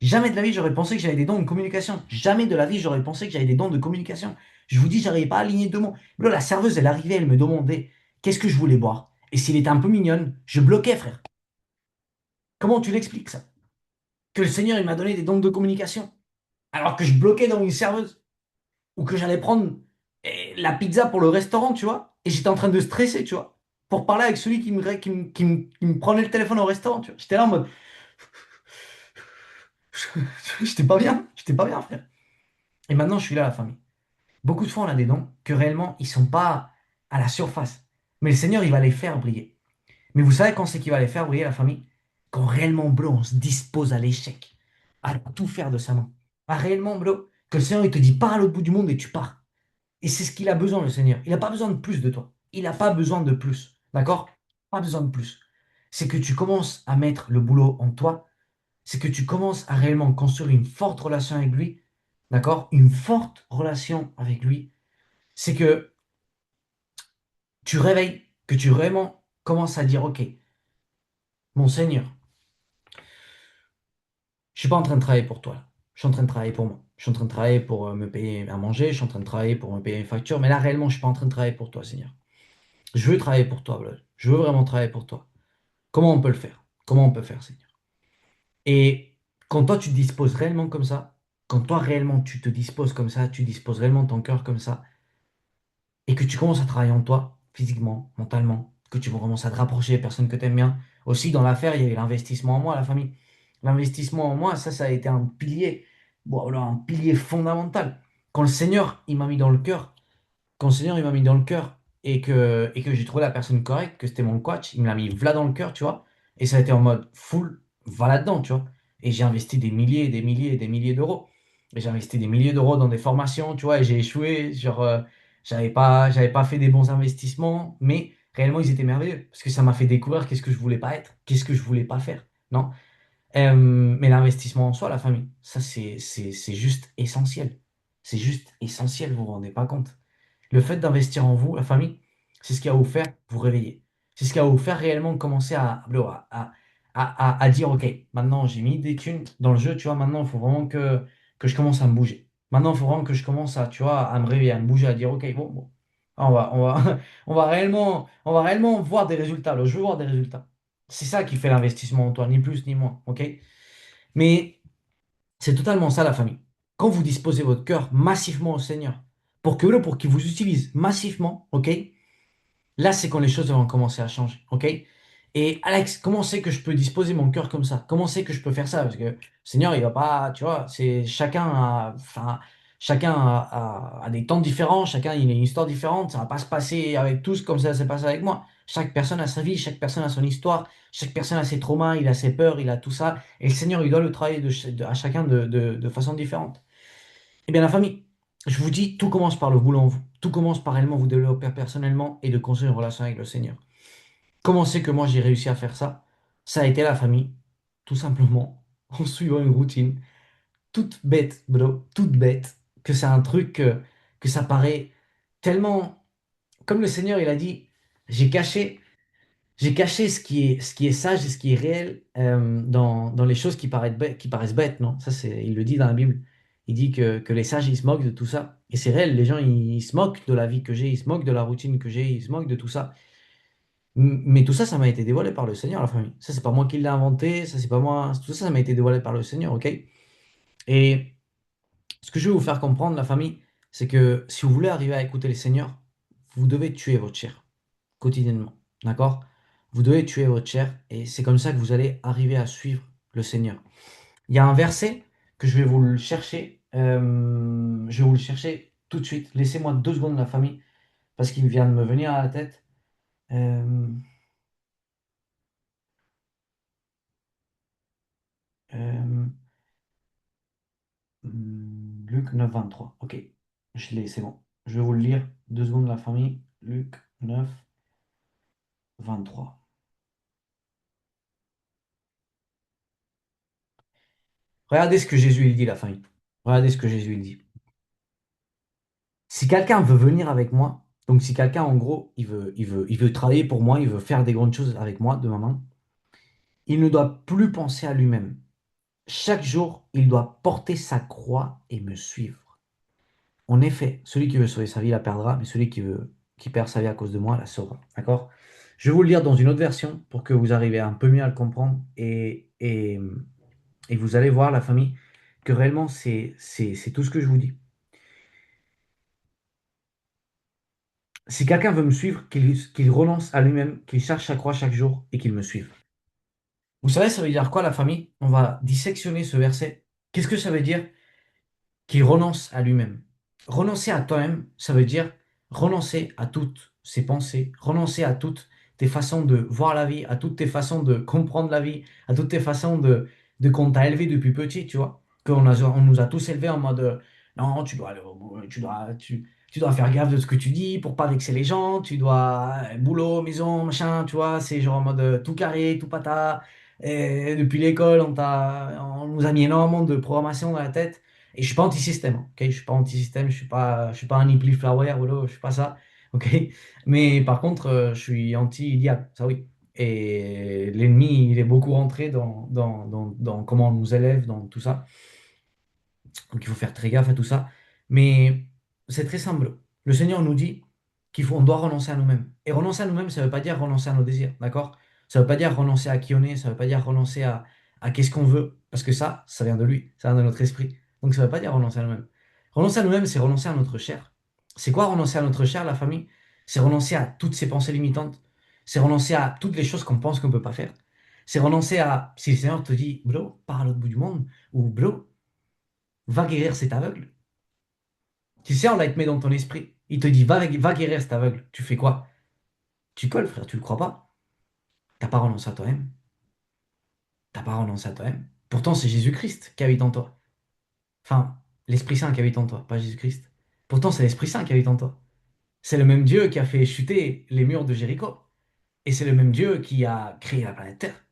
Jamais de la vie, j'aurais pensé que j'avais des dons de communication. Jamais de la vie, j'aurais pensé que j'avais des dons de communication. Je vous dis, j'arrivais pas à aligner deux mots. Mais là, la serveuse, elle arrivait, elle me demandait qu'est-ce que je voulais boire. Et s'il était un peu mignonne, je bloquais, frère. Comment tu l'expliques, ça? Que le Seigneur, il m'a donné des dons de communication, alors que je bloquais dans une serveuse, ou que j'allais prendre la pizza pour le restaurant, tu vois, et j'étais en train de stresser, tu vois, pour parler avec celui qui me prenait le téléphone au restaurant, tu vois. J'étais là en mode, j'étais pas bien, frère. Et maintenant, je suis là, la famille. Beaucoup de fois, on a des dons que réellement, ils sont pas à la surface. Mais le Seigneur, il va les faire briller. Mais vous savez quand c'est qu'il va les faire briller, la famille? Quand réellement, bro, on se dispose à l'échec, à tout faire de sa main. À réellement, bro, que le Seigneur, il te dit, pars à l'autre bout du monde et tu pars. Et c'est ce qu'il a besoin, le Seigneur. Il n'a pas besoin de plus de toi. Il n'a pas besoin de plus. D'accord? Pas besoin de plus. C'est que tu commences à mettre le boulot en toi. C'est que tu commences à réellement construire une forte relation avec lui. D'accord? Une forte relation avec lui. C'est que tu réveilles, que tu vraiment commences à dire, OK, mon Seigneur, je suis pas en train de travailler pour toi, là. Je suis en train de travailler pour moi. Je suis en train de travailler pour me payer à manger. Je suis en train de travailler pour me payer une facture. Mais là, réellement, je suis pas en train de travailler pour toi, Seigneur. Je veux travailler pour toi, Blood. Je veux vraiment travailler pour toi. Comment on peut le faire? Comment on peut faire, Seigneur? Et quand toi, tu te disposes réellement comme ça, quand toi, réellement, tu te disposes comme ça, tu disposes réellement ton cœur comme ça, et que tu commences à travailler en toi, physiquement, mentalement, que tu commences à te rapprocher des personnes que tu aimes bien. Aussi, dans l'affaire, il y a eu l'investissement en moi, la famille. L'investissement en moi, ça a été un pilier, bon, voilà, un pilier fondamental. Quand le Seigneur, il m'a mis dans le cœur, quand le Seigneur, il m'a mis dans le cœur et que j'ai trouvé la personne correcte, que c'était mon coach, il me l'a mis v'là dans le cœur, tu vois. Et ça a été en mode full, va là-dedans, tu vois. Et j'ai investi des milliers et des milliers et des milliers d'euros. Et j'ai investi des milliers d'euros dans des formations, tu vois, et j'ai échoué. Genre, j'avais pas fait des bons investissements, mais réellement, ils étaient merveilleux. Parce que ça m'a fait découvrir qu'est-ce que je voulais pas être, qu'est-ce que je voulais pas faire. Non? Mais l'investissement en soi, la famille, ça, c'est juste essentiel. C'est juste essentiel, vous vous rendez pas compte. Le fait d'investir en vous, la famille, c'est ce qui va vous faire vous réveiller. C'est ce qui va vous faire réellement commencer à dire, OK, maintenant j'ai mis des thunes dans le jeu, tu vois, maintenant il faut vraiment que je commence à me bouger. Maintenant, il faut vraiment que je commence à, tu vois, à me réveiller, à me bouger, à dire, OK, bon, bon, on va réellement voir des résultats. Alors, je veux voir des résultats. C'est ça qui fait l'investissement en toi, ni plus ni moins, OK? Mais c'est totalement ça la famille. Quand vous disposez votre cœur massivement au Seigneur, pour qu'il vous utilise massivement, ok? Là, c'est quand les choses vont commencer à changer, ok? Et Alex, comment c'est que je peux disposer mon cœur comme ça? Comment c'est que je peux faire ça? Parce que le Seigneur, il va pas, tu vois, c'est enfin, chacun a des temps différents, chacun il a une histoire différente. Ça va pas se passer avec tous comme ça s'est passé avec moi. Chaque personne a sa vie, chaque personne a son histoire, chaque personne a ses traumas, il a ses peurs, il a tout ça. Et le Seigneur, il doit le travailler à chacun de façon différente. Eh bien, la famille, je vous dis, tout commence par le vouloir en vous. Tout commence par réellement vous développer personnellement et de construire une relation avec le Seigneur. Comment c'est que moi j'ai réussi à faire ça? Ça a été la famille, tout simplement, en suivant une routine toute bête, bro, toute bête, que c'est un truc que ça paraît tellement, comme le Seigneur il a dit, j'ai caché, j'ai caché ce qui est sage et ce qui est réel dans les choses qui paraissent bêtes, non? Ça c'est, il le dit dans la Bible. Il dit que les sages ils se moquent de tout ça. Et c'est réel, les gens ils se moquent de la vie que j'ai, ils se moquent de la routine que j'ai, ils se moquent de tout ça. Mais tout ça, ça m'a été dévoilé par le Seigneur, la famille. Ça, c'est pas moi qui l'ai inventé, ça, c'est pas moi. Tout ça, ça m'a été dévoilé par le Seigneur, ok? Et ce que je veux vous faire comprendre, la famille, c'est que si vous voulez arriver à écouter le Seigneur, vous devez tuer votre chair quotidiennement, d'accord? Vous devez tuer votre chair et c'est comme ça que vous allez arriver à suivre le Seigneur. Il y a un verset que je vais vous le chercher, je vais vous le chercher tout de suite. Laissez-moi 2 secondes, la famille, parce qu'il vient de me venir à la tête. Euh, euh, Luc 9, 23. Ok, je l'ai, c'est bon. Je vais vous le lire. 2 secondes, la famille. Luc 9, 23. Regardez ce que Jésus il dit, la famille. Regardez ce que Jésus il dit. Si quelqu'un veut venir avec moi, donc si quelqu'un, en gros, il veut travailler pour moi, il veut faire des grandes choses avec moi de ma main, il ne doit plus penser à lui-même. Chaque jour, il doit porter sa croix et me suivre. En effet, celui qui veut sauver sa vie la perdra, mais celui qui perd sa vie à cause de moi la sauvera. D'accord? Je vais vous le lire dans une autre version pour que vous arriviez un peu mieux à le comprendre et vous allez voir, la famille, que réellement c'est tout ce que je vous dis. Si quelqu'un veut me suivre, qu'il renonce à lui-même, qu'il cherche sa croix chaque jour et qu'il me suive. Vous savez, ça veut dire quoi, la famille? On va dissectionner ce verset. Qu'est-ce que ça veut dire? Qu'il renonce à lui-même. Renoncer à toi-même, ça veut dire renoncer à toutes ses pensées, renoncer à toutes tes façons de voir la vie, à toutes tes façons de comprendre la vie, à toutes tes façons de qu'on t'a élevé depuis petit, tu vois. On nous a tous élevés en mode non, tu dois aller au boulot, tu dois faire gaffe de ce que tu dis pour pas vexer les gens, tu dois boulot, maison, machin, tu vois, c'est genre en mode tout carré, tout pata. Et depuis l'école, on nous a mis énormément de programmation dans la tête. Et je suis pas anti-système, ok? Je suis pas anti-système, je suis pas un hippie flower, voilà, je suis pas ça, ok? Mais par contre, je suis anti-diable, ça oui. Et l'ennemi, il est beaucoup rentré dans comment on nous élève, dans tout ça. Donc il faut faire très gaffe à tout ça. Mais c'est très simple. Le Seigneur nous dit on doit renoncer à nous-mêmes. Et renoncer à nous-mêmes, ça ne veut pas dire renoncer à nos désirs, d'accord? Ça ne veut pas dire renoncer à qui on est, ça ne veut pas dire renoncer à qu'est-ce qu'on veut, parce que ça vient de lui, ça vient de notre esprit. Donc ça ne veut pas dire renoncer à nous-mêmes. Renoncer à nous-mêmes, c'est renoncer à notre chair. C'est quoi renoncer à notre chair, la famille? C'est renoncer à toutes ces pensées limitantes. C'est renoncer à toutes les choses qu'on pense qu'on ne peut pas faire. C'est renoncer à, si le Seigneur te dit, bro, pars à l'autre bout du monde, ou bro, va guérir cet aveugle. Tu sais, on l'a te met dans ton esprit. Il te dit, va guérir cet aveugle. Tu fais quoi? Tu colles, frère, tu le crois pas? T'as pas renoncé à toi-même. T'as pas renoncé à toi-même. Pourtant, c'est Jésus-Christ qui habite en toi. Enfin, l'Esprit Saint qui habite en toi, pas Jésus-Christ. Pourtant, c'est l'Esprit Saint qui habite en toi. C'est le même Dieu qui a fait chuter les murs de Jéricho. Et c'est le même Dieu qui a créé la planète Terre.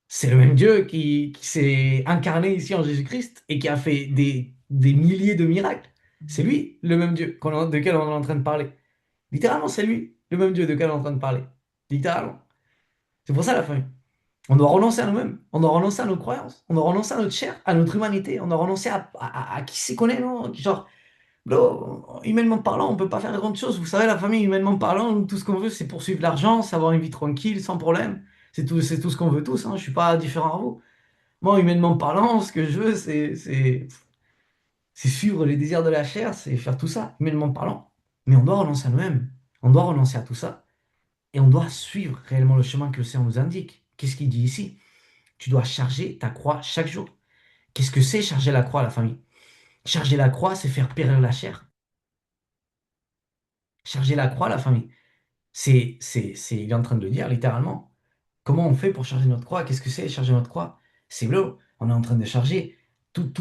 C'est le même Dieu qui s'est incarné ici en Jésus-Christ et qui a fait des milliers de miracles. C'est lui, le même Dieu de on est en train de parler. Littéralement, c'est lui, le même Dieu de on est en train de parler. Littéralement. C'est pour ça, la famille. On doit renoncer à nous-mêmes. On doit renoncer à nos croyances. On doit renoncer à notre chair, à notre humanité. On doit renoncer à qui c'est qu'on est, non? Genre, humainement parlant, on peut pas faire grand chose. Vous savez, la famille, humainement parlant, tout ce qu'on veut, c'est poursuivre l'argent, c'est avoir une vie tranquille, sans problème. C'est tout ce qu'on veut tous, hein. Je suis pas différent à vous. Moi, humainement parlant, ce que je veux, c'est suivre les désirs de la chair, c'est faire tout ça, humainement parlant. Mais on doit renoncer à nous-mêmes. On doit renoncer à tout ça. Et on doit suivre réellement le chemin que le Seigneur nous indique. Qu'est-ce qu'il dit ici? Tu dois charger ta croix chaque jour. Qu'est-ce que c'est charger la croix, la famille? Charger la croix, c'est faire périr la chair. Charger la croix, la famille, Il est en train de le dire littéralement. Comment on fait pour charger notre croix? Qu'est-ce que c'est charger notre croix? C'est l'eau. On est en train de charger qu'est-ce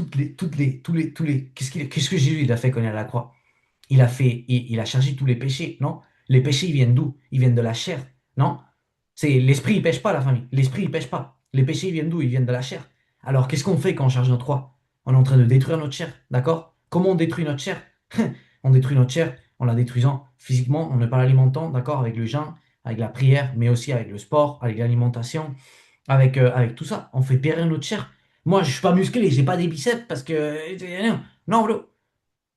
que Jésus il a fait quand il est à la croix? Il a chargé tous les péchés, non? Les péchés, ils viennent d'où? Ils viennent de la chair, non? L'esprit, il pêche pas, la famille. L'esprit, il pêche pas. Les péchés, ils viennent d'où? Ils viennent de la chair. Alors, qu'est-ce qu'on fait quand on charge notre croix? On est en train de détruire notre chair, d'accord? Comment on détruit notre chair? On détruit notre chair en la détruisant physiquement, en ne pas l'alimentant, d'accord? Avec le jeûne, avec la prière, mais aussi avec le sport, avec l'alimentation, avec tout ça. On fait périr notre chair. Moi, je suis pas musclé, j'ai pas des biceps parce que. Non, bro.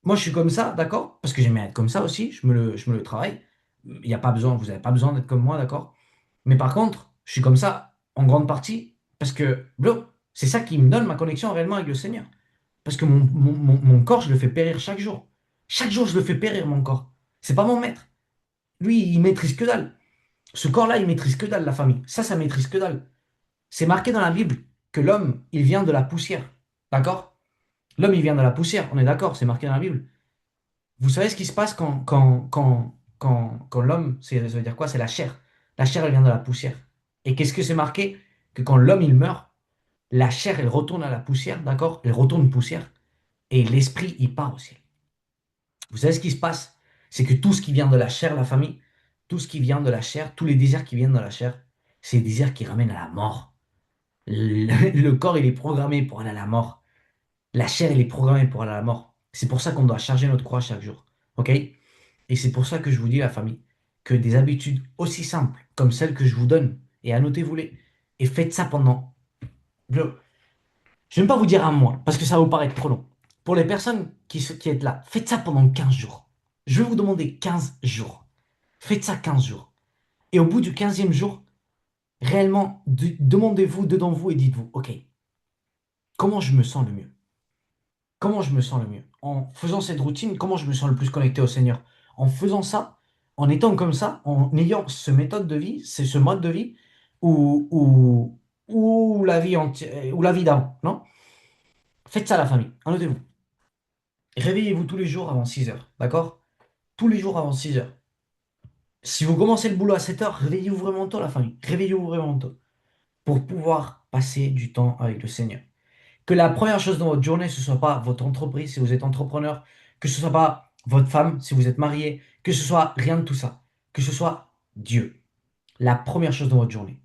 Moi, je suis comme ça, d'accord? Parce que j'aime bien être comme ça aussi, je me le travaille. Il y a pas besoin, vous n'avez pas besoin d'être comme moi, d'accord? Mais par contre, je suis comme ça en grande partie parce que, bro, c'est ça qui me donne ma connexion réellement avec le Seigneur. Parce que mon corps, je le fais périr chaque jour. Chaque jour, je le fais périr, mon corps. C'est pas mon maître. Lui, il maîtrise que dalle. Ce corps-là, il maîtrise que dalle, la famille. Ça maîtrise que dalle. C'est marqué dans la Bible que l'homme, il vient de la poussière. D'accord? L'homme, il vient de la poussière. On est d'accord, c'est marqué dans la Bible. Vous savez ce qui se passe quand l'homme, ça veut dire quoi? C'est la chair. La chair, elle vient de la poussière. Et qu'est-ce que c'est marqué? Que quand l'homme, il meurt, la chair, elle retourne à la poussière, d'accord? Elle retourne poussière. Et l'esprit, il part au ciel. Vous savez ce qui se passe? C'est que tout ce qui vient de la chair, la famille, tout ce qui vient de la chair, tous les désirs qui viennent de la chair, c'est des désirs qui ramènent à la mort. Le corps, il est programmé pour aller à la mort. La chair, elle est programmée pour aller à la mort. C'est pour ça qu'on doit charger notre croix chaque jour. OK? Et c'est pour ça que je vous dis, la famille, que des habitudes aussi simples comme celles que je vous donne, et annotez-vous-les, et faites ça pendant. Je ne vais même pas vous dire un mois, parce que ça va vous paraître trop long. Pour les personnes qui êtes là, faites ça pendant 15 jours. Je vais vous demander 15 jours. Faites ça 15 jours. Et au bout du 15e jour, réellement, demandez-vous dedans vous et dites-vous, OK, comment je me sens le mieux? Comment je me sens le mieux? En faisant cette routine, comment je me sens le plus connecté au Seigneur? En faisant ça, en étant comme ça, en ayant ce méthode de vie, c'est ce mode de vie ou, ou, ou la vie entière, ou la vie d'avant, non? Faites ça, la famille. Annotez-vous. Réveillez-vous tous les jours avant 6 heures, d'accord? Tous les jours avant 6 heures. Si vous commencez le boulot à 7 heures, réveillez-vous vraiment tôt, la famille. Réveillez-vous vraiment tôt pour pouvoir passer du temps avec le Seigneur. Que la première chose dans votre journée, ce soit pas votre entreprise si vous êtes entrepreneur, que ce soit pas votre femme si vous êtes marié, que ce soit rien de tout ça, que ce soit Dieu. La première chose dans votre journée.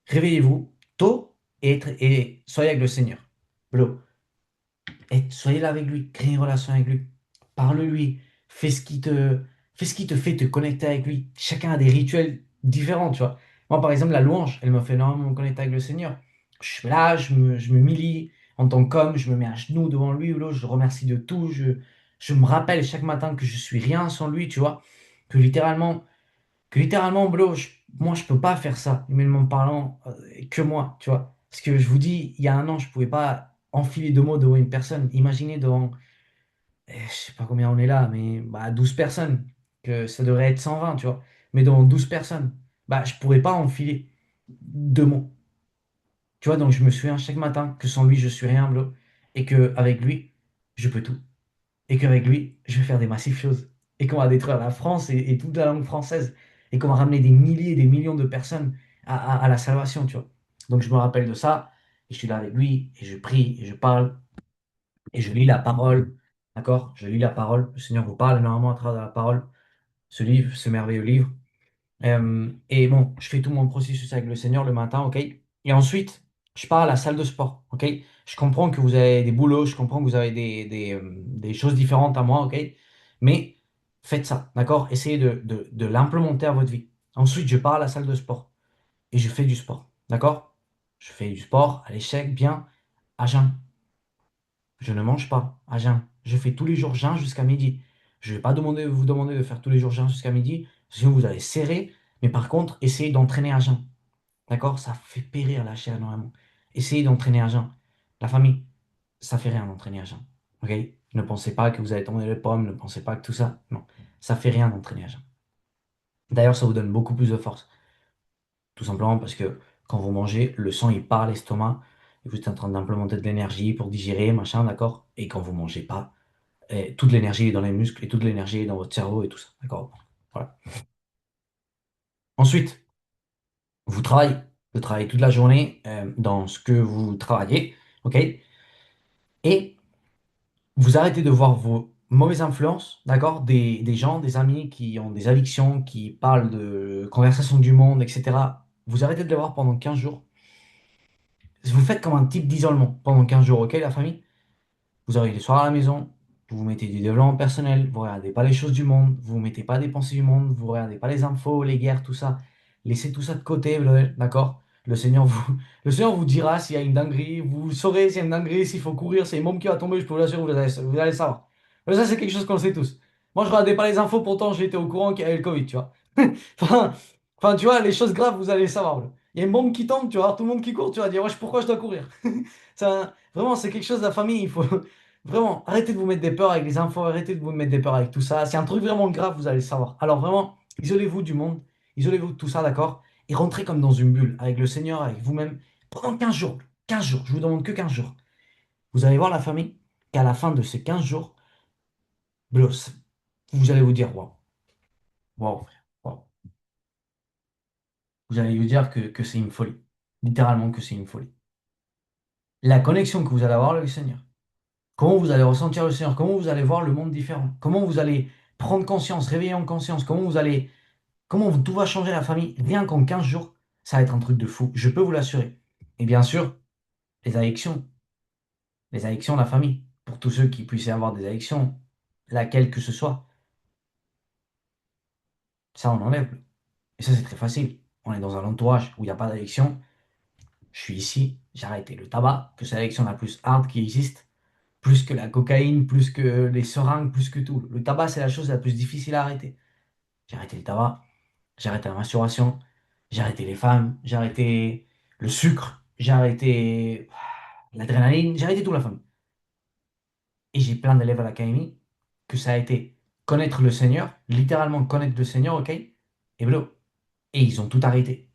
Réveillez-vous tôt et soyez avec le Seigneur. Bro, et soyez là avec lui, créez une relation avec lui, parle-lui, fais ce qui te, fais ce qui te fait te connecter avec lui. Chacun a des rituels différents, tu vois. Moi, par exemple, la louange, elle me fait énormément me connecter avec le Seigneur. Je suis là, je me humilie en tant qu'homme, je me mets à genoux devant lui, ou là, je le remercie de tout, je me rappelle chaque matin que je suis rien sans lui, tu vois. Que littéralement, bro, moi, je peux pas faire ça, humainement parlant, que moi, tu vois. Parce que je vous dis, il y a un an, je pouvais pas enfiler 2 mots devant une personne. Imaginez devant, je sais pas combien on est là, mais 12 personnes, que ça devrait être 120, tu vois. Mais devant 12 personnes, je pourrais pas enfiler 2 mots. Tu vois, donc je me souviens chaque matin que sans lui, je suis rien, bro. Et qu'avec lui, je peux tout. Et qu'avec lui, je vais faire des massives choses. Et qu'on va détruire la France et toute la langue française. Et qu'on va ramener des milliers et des millions de personnes à la salvation, tu vois. Donc je me rappelle de ça, et je suis là avec lui, et je prie, et je parle, et je lis la parole. D'accord? Je lis la parole. Le Seigneur vous parle énormément à travers la parole. Ce livre, ce merveilleux livre. Et bon, je fais tout mon processus avec le Seigneur le matin, ok? Et ensuite, je pars à la salle de sport, ok? Je comprends que vous avez des boulots, je comprends que vous avez des choses différentes à moi, ok? Mais faites ça, d'accord? Essayez de l'implémenter à votre vie. Ensuite, je pars à la salle de sport et je fais du sport, d'accord? Je fais du sport à l'échec, bien, à jeun. Je ne mange pas à jeun. Je fais tous les jours jeun jusqu'à midi. Je ne vais pas vous demander de faire tous les jours jeun jusqu'à midi, sinon vous allez serrer. Mais par contre, essayez d'entraîner à jeun. D'accord? Ça fait périr la chair énormément. Essayez d'entraîner à jeun. La famille, ça fait rien d'entraîner à jeun. Ok? Ne pensez pas que vous allez tomber les pommes, ne pensez pas que tout ça. Non, ça fait rien d'entraîner à jeun. D'ailleurs, ça vous donne beaucoup plus de force. Tout simplement parce que quand vous mangez, le sang il part à l'estomac, et vous êtes en train d'implémenter de l'énergie pour digérer, machin, d'accord? Et quand vous mangez pas, toute l'énergie est dans les muscles et toute l'énergie est dans votre cerveau et tout ça. D'accord? Voilà. Ensuite, vous travaillez. Vous travaillez toute la journée dans ce que vous travaillez, ok? Et vous arrêtez de voir vos mauvaises influences, d'accord? Des gens, des amis qui ont des addictions, qui parlent de conversation du monde, etc. Vous arrêtez de les voir pendant 15 jours. Vous faites comme un type d'isolement pendant 15 jours, ok, la famille? Vous arrivez les soirs à la maison, vous vous mettez du développement personnel, vous regardez pas les choses du monde, vous vous mettez pas des pensées du monde, vous regardez pas les infos, les guerres, tout ça. Laissez tout ça de côté, d'accord? Le Seigneur vous dira s'il y a une dinguerie, vous saurez s'il y a une dinguerie, s'il faut courir, c'est une bombe qui va tomber, je peux vous l'assurer, vous allez savoir. Mais ça, c'est quelque chose qu'on sait tous. Moi, je regardais pas les infos, pourtant j'étais au courant qu'il y avait le Covid, tu vois. Enfin, tu vois, les choses graves, vous allez savoir. Il y a une bombe qui tombe, tu vas voir tout le monde qui court, tu vas dire, wesh, pourquoi je dois courir? Vraiment, c'est quelque chose de la famille. Il faut vraiment arrêter de vous mettre des peurs avec les infos, arrêtez de vous mettre des peurs avec tout ça. C'est un truc vraiment grave, vous allez le savoir. Alors vraiment, isolez-vous du monde, isolez-vous de tout ça, d'accord? Et rentrez comme dans une bulle avec le Seigneur, avec vous-même, pendant 15 jours. 15 jours, je vous demande que 15 jours. Vous allez voir la famille, qu'à la fin de ces 15 jours, blos, vous allez vous dire, waouh, waouh, frère, waouh. Vous allez vous dire que c'est une folie. Littéralement que c'est une folie. La connexion que vous allez avoir avec le Seigneur. Comment vous allez ressentir le Seigneur? Comment vous allez voir le monde différent? Comment vous allez prendre conscience, réveiller en conscience? Tout va changer la famille? Rien qu'en 15 jours, ça va être un truc de fou. Je peux vous l'assurer. Et bien sûr, les addictions. Les addictions, la famille. Pour tous ceux qui puissent avoir des addictions, laquelle que ce soit, ça on enlève. Et ça, c'est très facile. On est dans un entourage où il n'y a pas d'addiction. Je suis ici, j'ai arrêté le tabac, que c'est l'addiction la plus hard qui existe. Plus que la cocaïne, plus que les seringues, plus que tout. Le tabac, c'est la chose la plus difficile à arrêter. J'ai arrêté le tabac, j'ai arrêté la masturbation, j'ai arrêté les femmes, j'ai arrêté le sucre, j'ai arrêté l'adrénaline, j'ai arrêté tout la femme. Et j'ai plein d'élèves à l'académie que ça a été connaître le Seigneur, littéralement connaître le Seigneur, ok? Et blo. Et ils ont tout arrêté.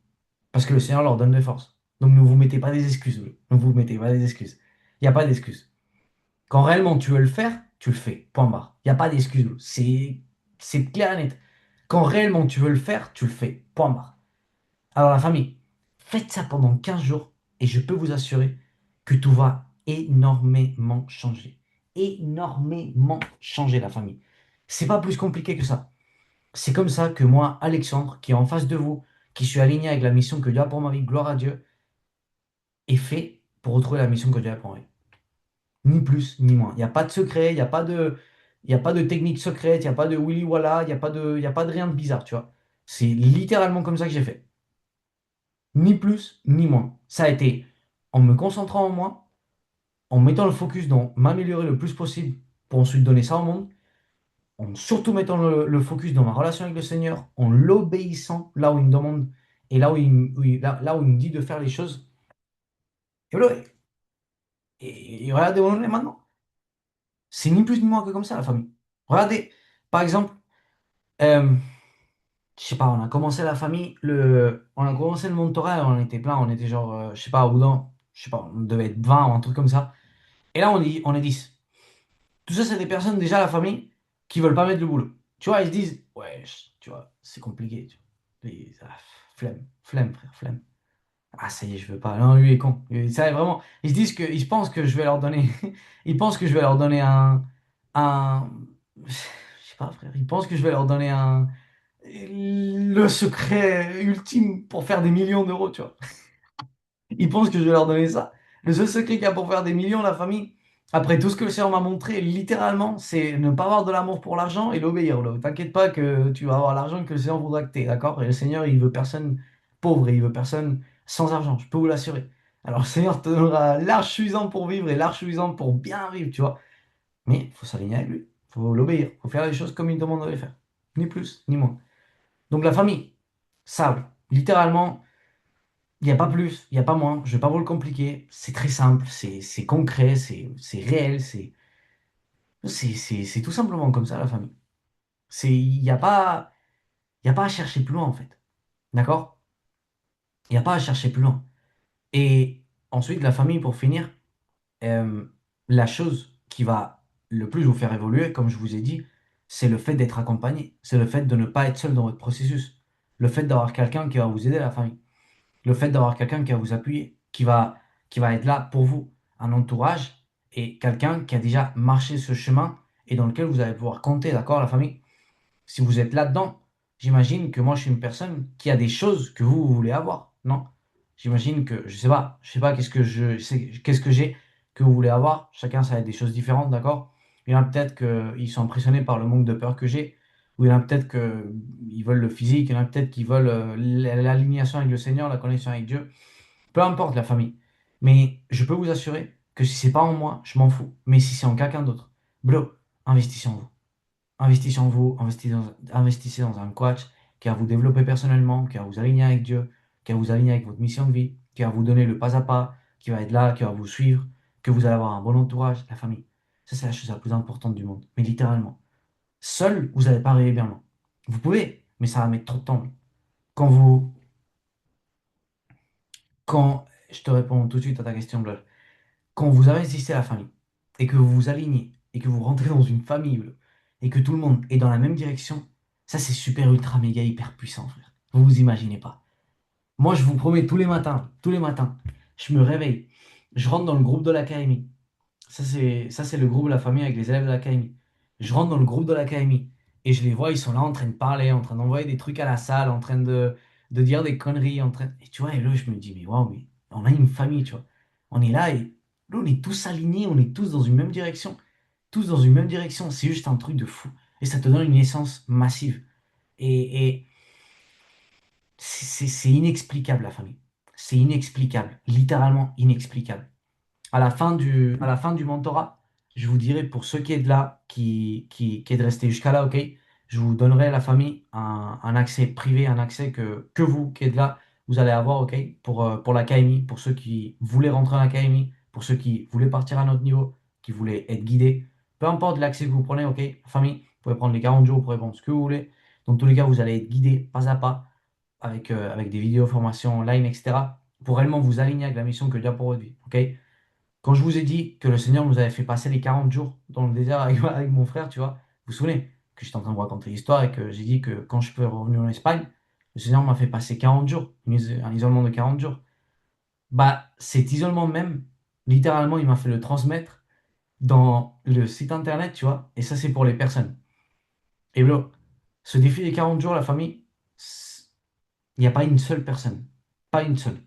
Parce que le Seigneur leur donne des forces. Donc ne vous mettez pas des excuses, blo. Ne vous mettez pas des excuses. Il n'y a pas d'excuses. Quand réellement tu veux le faire, tu le fais. Point barre. Il n'y a pas d'excuses, blo. C'est clair et net. Quand réellement tu veux le faire, tu le fais. Point barre. Alors la famille, faites ça pendant 15 jours et je peux vous assurer que tout va énormément changer. Énormément changer la famille. C'est pas plus compliqué que ça. C'est comme ça que moi, Alexandre, qui est en face de vous, qui suis aligné avec la mission que Dieu a pour ma vie, gloire à Dieu, est fait pour retrouver la mission que Dieu a pour ma vie. Ni plus, ni moins. Il n'y a pas de secret, il y a pas de technique secrète, il n'y a pas de willy walla, il y a pas de rien de bizarre, tu vois. C'est littéralement comme ça que j'ai fait. Ni plus, ni moins. Ça a été en me concentrant en moi, en mettant le focus dans m'améliorer le plus possible pour ensuite donner ça au monde, en surtout mettant le focus dans ma relation avec le Seigneur, en l'obéissant là où il me demande et là où il me dit de faire les choses. Et, voilà. Et regardez où on en est maintenant. C'est ni plus ni moins que comme ça, la famille. Regardez, par exemple, euh, je sais pas, on a commencé la famille, on a commencé le mentorat, on était plein, on était genre, je sais pas, au bout je sais pas, on devait être 20 ou un truc comme ça. Et là, on est 10. Tout ça, c'est des personnes, déjà, la famille, qui veulent pas mettre le boulot. Tu vois, ils se disent, ouais, tu vois, c'est compliqué. Tu vois. Flemme, flemme, frère, flemme. Ah, ça y est, je veux pas. Non, lui est con. Ça, vraiment, ils pensent que je vais leur donner, ils pensent que je vais leur donner je sais pas, frère, ils pensent que je vais leur donner le secret ultime pour faire des millions d'euros, tu vois. Ils pensent que je vais leur donner ça. Le seul secret qu'il y a pour faire des millions, la famille, après tout ce que le Seigneur m'a montré, littéralement, c'est ne pas avoir de l'amour pour l'argent et l'obéir. Là. T'inquiète pas que tu vas avoir l'argent que le Seigneur voudra que tu aies, d'accord? Et le Seigneur, il veut personne pauvre et il veut personne sans argent, je peux vous l'assurer. Alors le Seigneur te donnera l'arche suffisante pour vivre et l'arche suffisante pour bien vivre, tu vois. Mais il faut s'aligner avec lui, il faut l'obéir, il faut faire les choses comme il demande de les faire. Ni plus, ni moins. Donc la famille, ça, littéralement. Il n'y a pas plus, il n'y a pas moins, je ne vais pas vous le compliquer. C'est très simple, c'est concret, c'est réel, c'est tout simplement comme ça la famille. Il y a pas à chercher plus loin en fait. D'accord? Il n'y a pas à chercher plus loin. Et ensuite, la famille, pour finir, euh, la chose qui va le plus vous faire évoluer, comme je vous ai dit, c'est le fait d'être accompagné. C'est le fait de ne pas être seul dans votre processus. Le fait d'avoir quelqu'un qui va vous aider, la famille. Le fait d'avoir quelqu'un qui va vous appuyer, qui va être là pour vous. Un entourage et quelqu'un qui a déjà marché ce chemin et dans lequel vous allez pouvoir compter, d'accord, la famille? Si vous êtes là-dedans, j'imagine que moi, je suis une personne qui a des choses que vous voulez avoir, non? J'imagine que, je sais pas qu'est-ce que j'ai que vous voulez avoir. Chacun, ça va être des choses différentes, d'accord? Il y en a peut-être qu'ils sont impressionnés par le manque de peur que j'ai, ou il y en a peut-être qu'ils veulent le physique, il y en a peut-être qui veulent l'alignation avec le Seigneur, la connexion avec Dieu. Peu importe la famille. Mais je peux vous assurer que si c'est pas en moi, je m'en fous. Mais si c'est en quelqu'un d'autre, bro, investissez en vous. Investissez en vous, investissez dans un coach qui va vous développer personnellement, qui va vous aligner avec Dieu, qui va vous aligner avec votre mission de vie, qui va vous donner le pas à pas, qui va être là, qui va vous suivre, que vous allez avoir un bon entourage, la famille. Ça, c'est la chose la plus importante du monde. Mais littéralement. Seul, vous n'allez pas arriver bien loin. Vous pouvez, mais ça va mettre trop de temps. Quand vous, je te réponds tout de suite à ta question, Bleu. Quand vous investissez à la famille et que vous vous alignez et que vous rentrez dans une famille et que tout le monde est dans la même direction, ça c'est super ultra méga hyper puissant, frère. Vous vous imaginez pas. Moi, je vous promets, tous les matins, je me réveille, je rentre dans le groupe de l'académie. Ça, c'est le groupe de la famille avec les élèves de l'académie. Je rentre dans le groupe de l'académie et je les vois, ils sont là en train de parler, en train d'envoyer des trucs à la salle, en train de dire des conneries, en train... Et tu vois, et là, je me dis, mais waouh, mais on a une famille, tu vois. On est là et là, on est tous alignés, on est tous dans une même direction. Tous dans une même direction. C'est juste un truc de fou. Et ça te donne une essence massive. Et c'est inexplicable, la famille. C'est inexplicable. Littéralement inexplicable. À la fin du mentorat, je vous dirai pour ceux qui êtes là, qui est de rester jusqu'à là, ok, je vous donnerai la famille un accès privé, un accès que vous qui êtes là, vous allez avoir, ok, pour l'académie, pour ceux qui voulaient rentrer en académie, pour ceux qui voulaient partir à notre niveau, qui voulaient être guidés. Peu importe l'accès que vous prenez, ok, la famille, vous pouvez prendre les 40 jours, vous pouvez prendre ce que vous voulez. Dans tous les cas, vous allez être guidés pas à pas avec des vidéos formations online, etc., pour réellement vous aligner avec la mission que Dieu a pour votre vie, ok? Quand je vous ai dit que le Seigneur nous avait fait passer les 40 jours dans le désert avec, avec mon frère, tu vois, vous vous souvenez que j'étais en train de vous raconter l'histoire et que j'ai dit que quand je suis revenu en Espagne, le Seigneur m'a fait passer 40 jours, un isolement de 40 jours. Bah, cet isolement même, littéralement, il m'a fait le transmettre dans le site internet, tu vois, et ça, c'est pour les personnes. Et bro, ce défi des 40 jours, la famille, il n'y a pas une seule personne, pas une seule,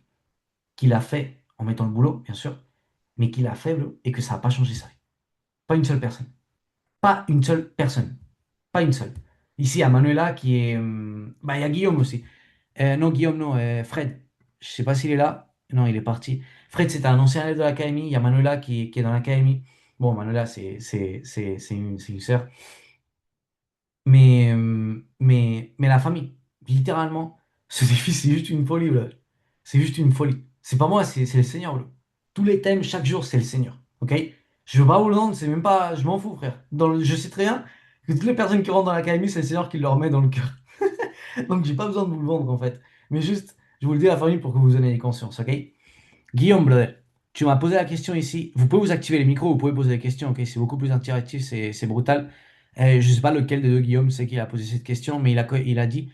qui l'a fait en mettant le boulot, bien sûr, mais qui l'a fait, bro, et que ça n'a pas changé sa vie. Pas une seule personne. Pas une seule personne. Pas une seule. Ici, il y a Manuela qui est. Bah, il y a Guillaume aussi. Non, Guillaume, non, Fred. Je sais pas s'il est là. Non, il est parti. Fred, c'est un ancien élève de l'académie. Il y a Manuela qui est dans l'académie. Bon, Manuela, c'est une sœur. Mais la famille, littéralement, ce défi, c'est juste une folie, là. C'est juste une folie. C'est pas moi, c'est le Seigneur, là. Tous les thèmes, chaque jour, c'est le Seigneur. Ok? Je veux pas vous le vendre, c'est même pas. Je m'en fous, frère. Je sais très bien que toutes les personnes qui rentrent dans l'académie, c'est le Seigneur qui leur met dans le cœur. Donc, j'ai pas besoin de vous le vendre, en fait. Mais juste, je vous le dis à la famille pour que vous en ayez conscience, ok? Guillaume, brother, tu m'as posé la question ici. Vous pouvez vous activer les micros, vous pouvez poser des questions, ok? C'est beaucoup plus interactif, c'est brutal. Je ne sais pas lequel des deux Guillaume c'est qui a posé cette question, mais il a dit,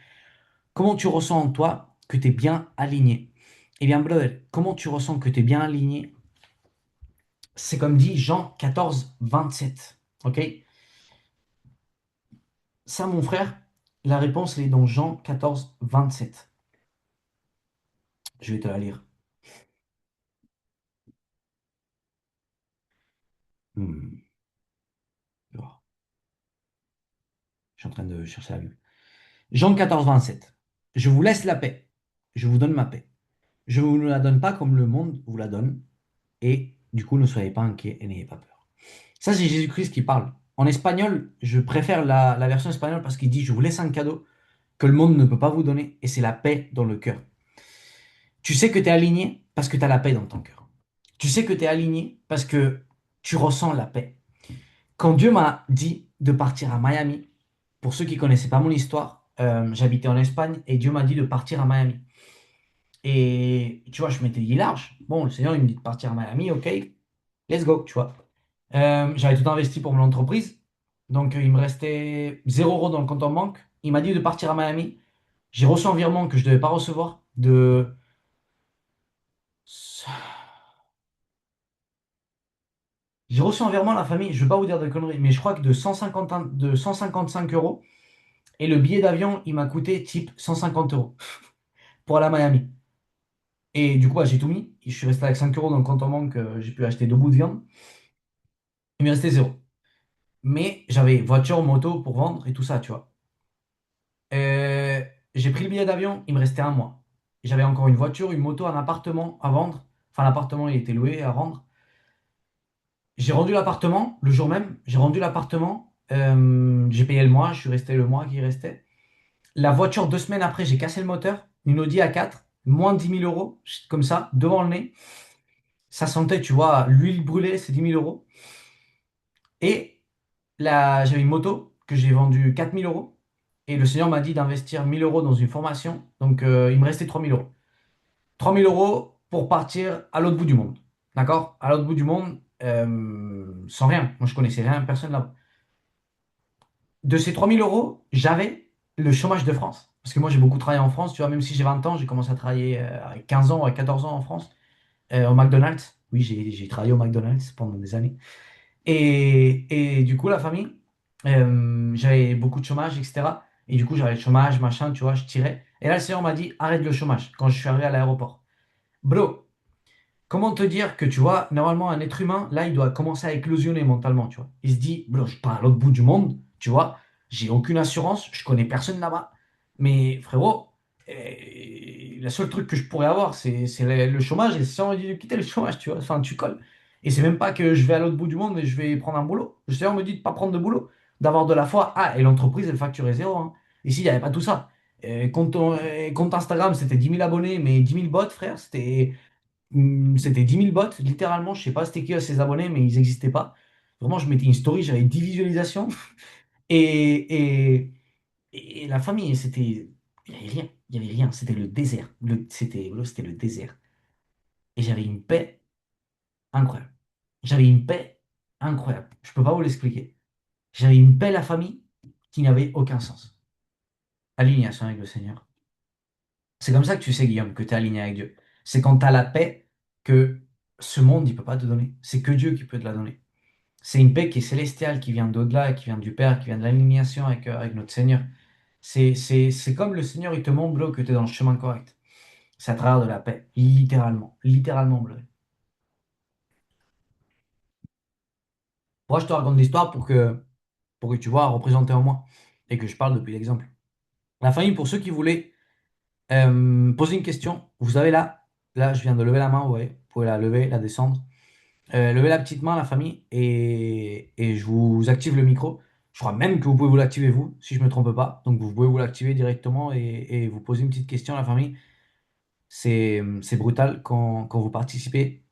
comment tu ressens en toi que tu es bien aligné? Eh bien, brother, comment tu ressens que tu es bien aligné? C'est comme dit Jean 14, 27. Ok? Ça, mon frère, la réponse, elle est dans Jean 14, 27. Je vais te la lire. Hmm. Oh, je suis en train de chercher la Bible. Jean 14, 27. Je vous laisse la paix. Je vous donne ma paix. Je ne vous la donne pas comme le monde vous la donne. Et du coup, ne soyez pas inquiets et n'ayez pas peur. Ça, c'est Jésus-Christ qui parle. En espagnol, je préfère la version espagnole parce qu'il dit, je vous laisse un cadeau que le monde ne peut pas vous donner, et c'est la paix dans le cœur. Tu sais que tu es aligné parce que tu as la paix dans ton cœur. Tu sais que tu es aligné parce que tu ressens la paix. Quand Dieu m'a dit de partir à Miami, pour ceux qui ne connaissaient pas mon histoire, j'habitais en Espagne et Dieu m'a dit de partir à Miami. Et tu vois, je m'étais dit large. Bon, le Seigneur, il me dit de partir à Miami, ok, let's go, tu vois. J'avais tout investi pour mon entreprise. Donc, il me restait 0 € dans le compte en banque. Il m'a dit de partir à Miami. J'ai reçu un virement que je devais pas recevoir J'ai reçu un virement à la famille, je ne vais pas vous dire de conneries, mais je crois que de 155 euros. Et le billet d'avion, il m'a coûté type 150 euros pour aller à Miami. Et du coup, bah, j'ai tout mis. Je suis resté avec 5 euros dans le compte en banque. J'ai pu acheter deux bouts de viande. Il m'est resté zéro. Mais j'avais voiture, moto pour vendre et tout ça, tu vois. Euh, j'ai pris le billet d'avion, il me restait un mois. J'avais encore une voiture, une moto, un appartement à vendre. Enfin, l'appartement, il était loué à rendre. J'ai rendu l'appartement le jour même. J'ai rendu l'appartement. J'ai payé le mois. Je suis resté le mois qui restait. La voiture, 2 semaines après, j'ai cassé le moteur. Une Audi A4, moins de 10 000 euros, comme ça, devant le nez. Ça sentait, tu vois, l'huile brûlée, c'est 10 000 euros. Et là, j'avais une moto que j'ai vendue 4 000 euros. Et le Seigneur m'a dit d'investir 1 000 euros dans une formation. Donc, il me restait 3 000 euros. 3 000 euros pour partir à l'autre bout du monde. D'accord? À l'autre bout du monde, sans rien. Moi, je connaissais rien, personne là. De ces 3 000 euros, j'avais le chômage de France. Parce que moi, j'ai beaucoup travaillé en France. Tu vois, même si j'ai 20 ans, j'ai commencé à travailler à 15 ans, à 14 ans en France, au McDonald's. Oui, j'ai travaillé au McDonald's pendant des années. Et du coup, la famille, j'avais beaucoup de chômage, etc. Et du coup, j'avais le chômage, machin, tu vois, je tirais. Et là, le Seigneur m'a dit, arrête le chômage quand je suis arrivé à l'aéroport. Bro, comment te dire que, tu vois, normalement, un être humain, là, il doit commencer à éclosionner mentalement, tu vois. Il se dit, bro, je pars à l'autre bout du monde, tu vois, j'ai aucune assurance, je connais personne là-bas. Mais frérot, le seul truc que je pourrais avoir, c'est le chômage. Et si on dit de quitter le chômage, tu vois, enfin, tu colles. Et c'est même pas que je vais à l'autre bout du monde et je vais prendre un boulot. Le Seigneur me dit de pas prendre de boulot, d'avoir de la foi. Ah, et l'entreprise, elle facturait zéro, hein. Ici, il n'y avait pas tout ça. Compte Instagram, c'était 10 000 abonnés, mais 10 000 bots, frère, c'était 10 000 bots, littéralement. Je sais pas c'était qui ces abonnés, mais ils n'existaient pas. Vraiment, je mettais une story, j'avais 10 visualisations. Et, et, et la famille, c'était. Il n'y avait rien. Il n'y avait rien. C'était le désert. C'était le désert. Et j'avais une paix incroyable. J'avais une paix incroyable. Je peux pas vous l'expliquer. J'avais une paix, la famille, qui n'avait aucun sens. Alignation avec le Seigneur. C'est comme ça que tu sais, Guillaume, que tu es aligné avec Dieu. C'est quand tu as la paix que ce monde, il peut pas te donner. C'est que Dieu qui peut te la donner. C'est une paix qui est célestiale, qui vient d'au-delà, qui vient du Père, qui vient de l'alignation avec notre Seigneur. C'est comme le Seigneur, il te montre, bro, que tu es dans le chemin correct. C'est à travers de la paix, littéralement. Littéralement, bro. Moi, je te raconte l'histoire pour que tu vois représenter en moi et que je parle depuis l'exemple. La famille, pour ceux qui voulaient poser une question, vous avez là, je viens de lever la main, ouais, vous pouvez la lever, la descendre. Levez la petite main, la famille, et je vous active le micro. Je crois même que vous pouvez vous l'activer vous, si je ne me trompe pas. Donc vous pouvez vous l'activer directement et vous poser une petite question à la famille. C'est brutal quand vous participez.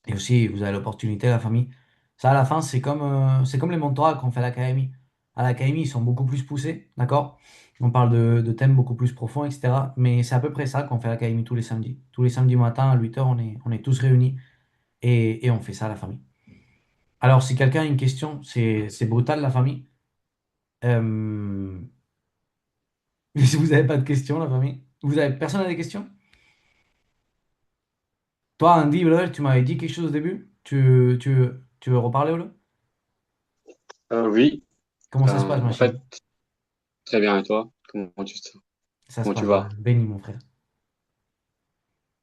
Et aussi, vous avez l'opportunité, la famille. Ça, à la fin, c'est comme les mentorats qu'on fait à l'académie. À l'académie, ils sont beaucoup plus poussés, d'accord? On parle de thèmes beaucoup plus profonds, etc. Mais c'est à peu près ça qu'on fait à l'académie tous les samedis. Tous les samedis matin à 8 h, on est tous réunis et on fait ça à la famille. Alors, si quelqu'un a une question, c'est brutal, la famille. Euh, Si vous n'avez pas de questions, la famille. Personne n'a des questions? Toi, Andy, brother, tu m'avais dit quelque chose au début. Tu veux reparler, Olo? Oui, Comment ça se passe, ma en fait, chérie? très bien. Et toi? Ça se Comment tu passe, vas? brother. Béni, mon frère.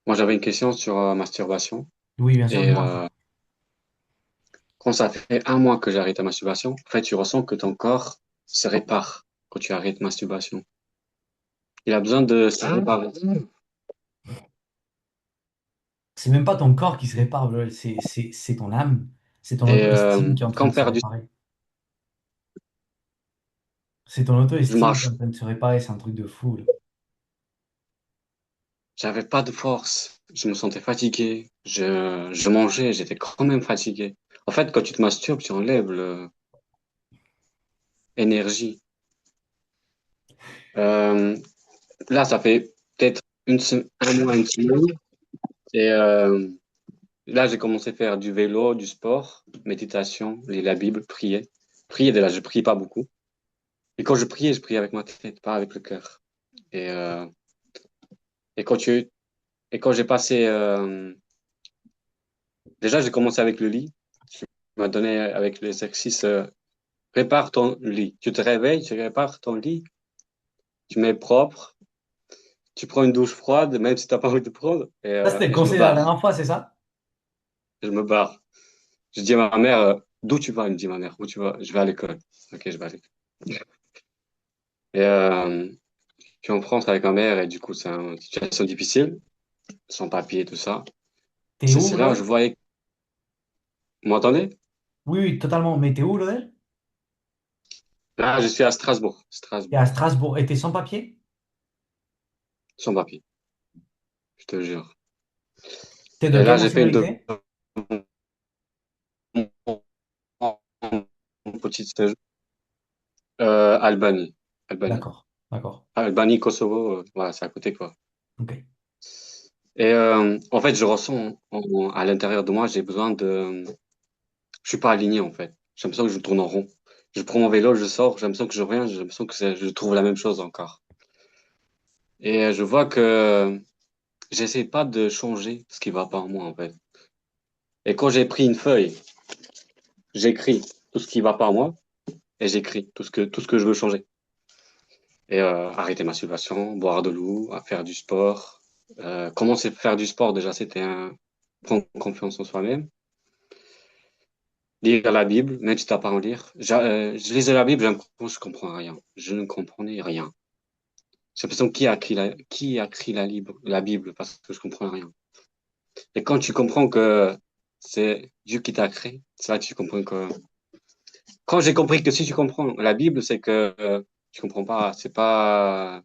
Moi, j'avais une question sur masturbation. Oui, bien sûr, Et dis-moi, frère. quand ça fait un mois que j'arrête la masturbation, en fait, tu ressens que ton corps se répare quand tu arrêtes masturbation. Il a besoin de se réparer. C'est même pas ton corps qui se répare, brother. C'est ton âme. C'est ton Et auto-estime qui est en train de comme se faire du... réparer. C'est ton Je auto-estime qui est marche. en train de se réparer. C'est un truc de fou, là. J'avais pas de force. Je me sentais fatigué. Je mangeais, j'étais quand même fatigué. En fait, quand tu te masturbes, tu enlèves l'énergie. Euh, Là, ça fait peut-être un mois, une semaine. Et là, j'ai commencé à faire du vélo, du sport, méditation, lire la Bible, prier. Prier, déjà, je prie pas beaucoup. Et quand je priais avec ma tête, pas avec le cœur. Et, euh, et quand tu, et quand j'ai passé, déjà, j'ai commencé avec le lit. Tu m'as donné avec l'exercice, prépare ton lit. Tu te réveilles, tu répares ton lit, tu mets propre, tu prends une douche froide, même si t'as pas envie de prendre, Ça, c'était le et je me conseil de la barre. dernière fois, c'est ça? Je me barre. Je dis à ma mère, d'où tu vas? Elle me dit, ma mère, où tu vas? Je vais à l'école. Ok, je vais à l'école. Et puis on rentre avec ma mère, et du coup, c'est une situation difficile, sans papier, tout ça. T'es C'est où, c'est là où je Lodel? voyais. Vous m'entendez? Oui, oui, totalement. Mais t'es où, Lodel? Là, je suis à Strasbourg. T'es à Strasbourg. Strasbourg. Et t'es sans papier? Sans papier, je te jure. T'es de Et quelle là, j'ai fait une nationalité? petite stage. Albanie. Albanie. D'accord, d'accord. Albanie, Kosovo, voilà, c'est à côté, quoi. Ok. Et en fait, je ressens à l'intérieur de moi, j'ai besoin de. Je suis pas aligné, en fait. J'ai l'impression que je tourne en rond. Je prends mon vélo, je sors, j'ai l'impression que je reviens, j'ai l'impression que je trouve la même chose encore. Et je vois que j'essaie pas de changer ce qui va pas en moi, en fait. Et quand j'ai pris une feuille, j'écris tout ce qui va pas en moi et j'écris tout ce que je veux changer. Et arrêter ma masturbation, boire de l'eau, à faire du sport. Commencer à faire du sport, déjà, c'était prendre confiance en soi-même. Lire la Bible, même si t'as pas à en lire. Je lisais la Bible, j'ai l'impression que je comprends rien. Je ne comprenais rien. J'ai l'impression qui a écrit la Bible parce que je comprends rien. Et quand tu comprends que c'est Dieu qui t'a créé, c'est là que tu comprends que. Quand j'ai compris que si tu comprends la Bible, c'est que tu comprends pas, c'est pas,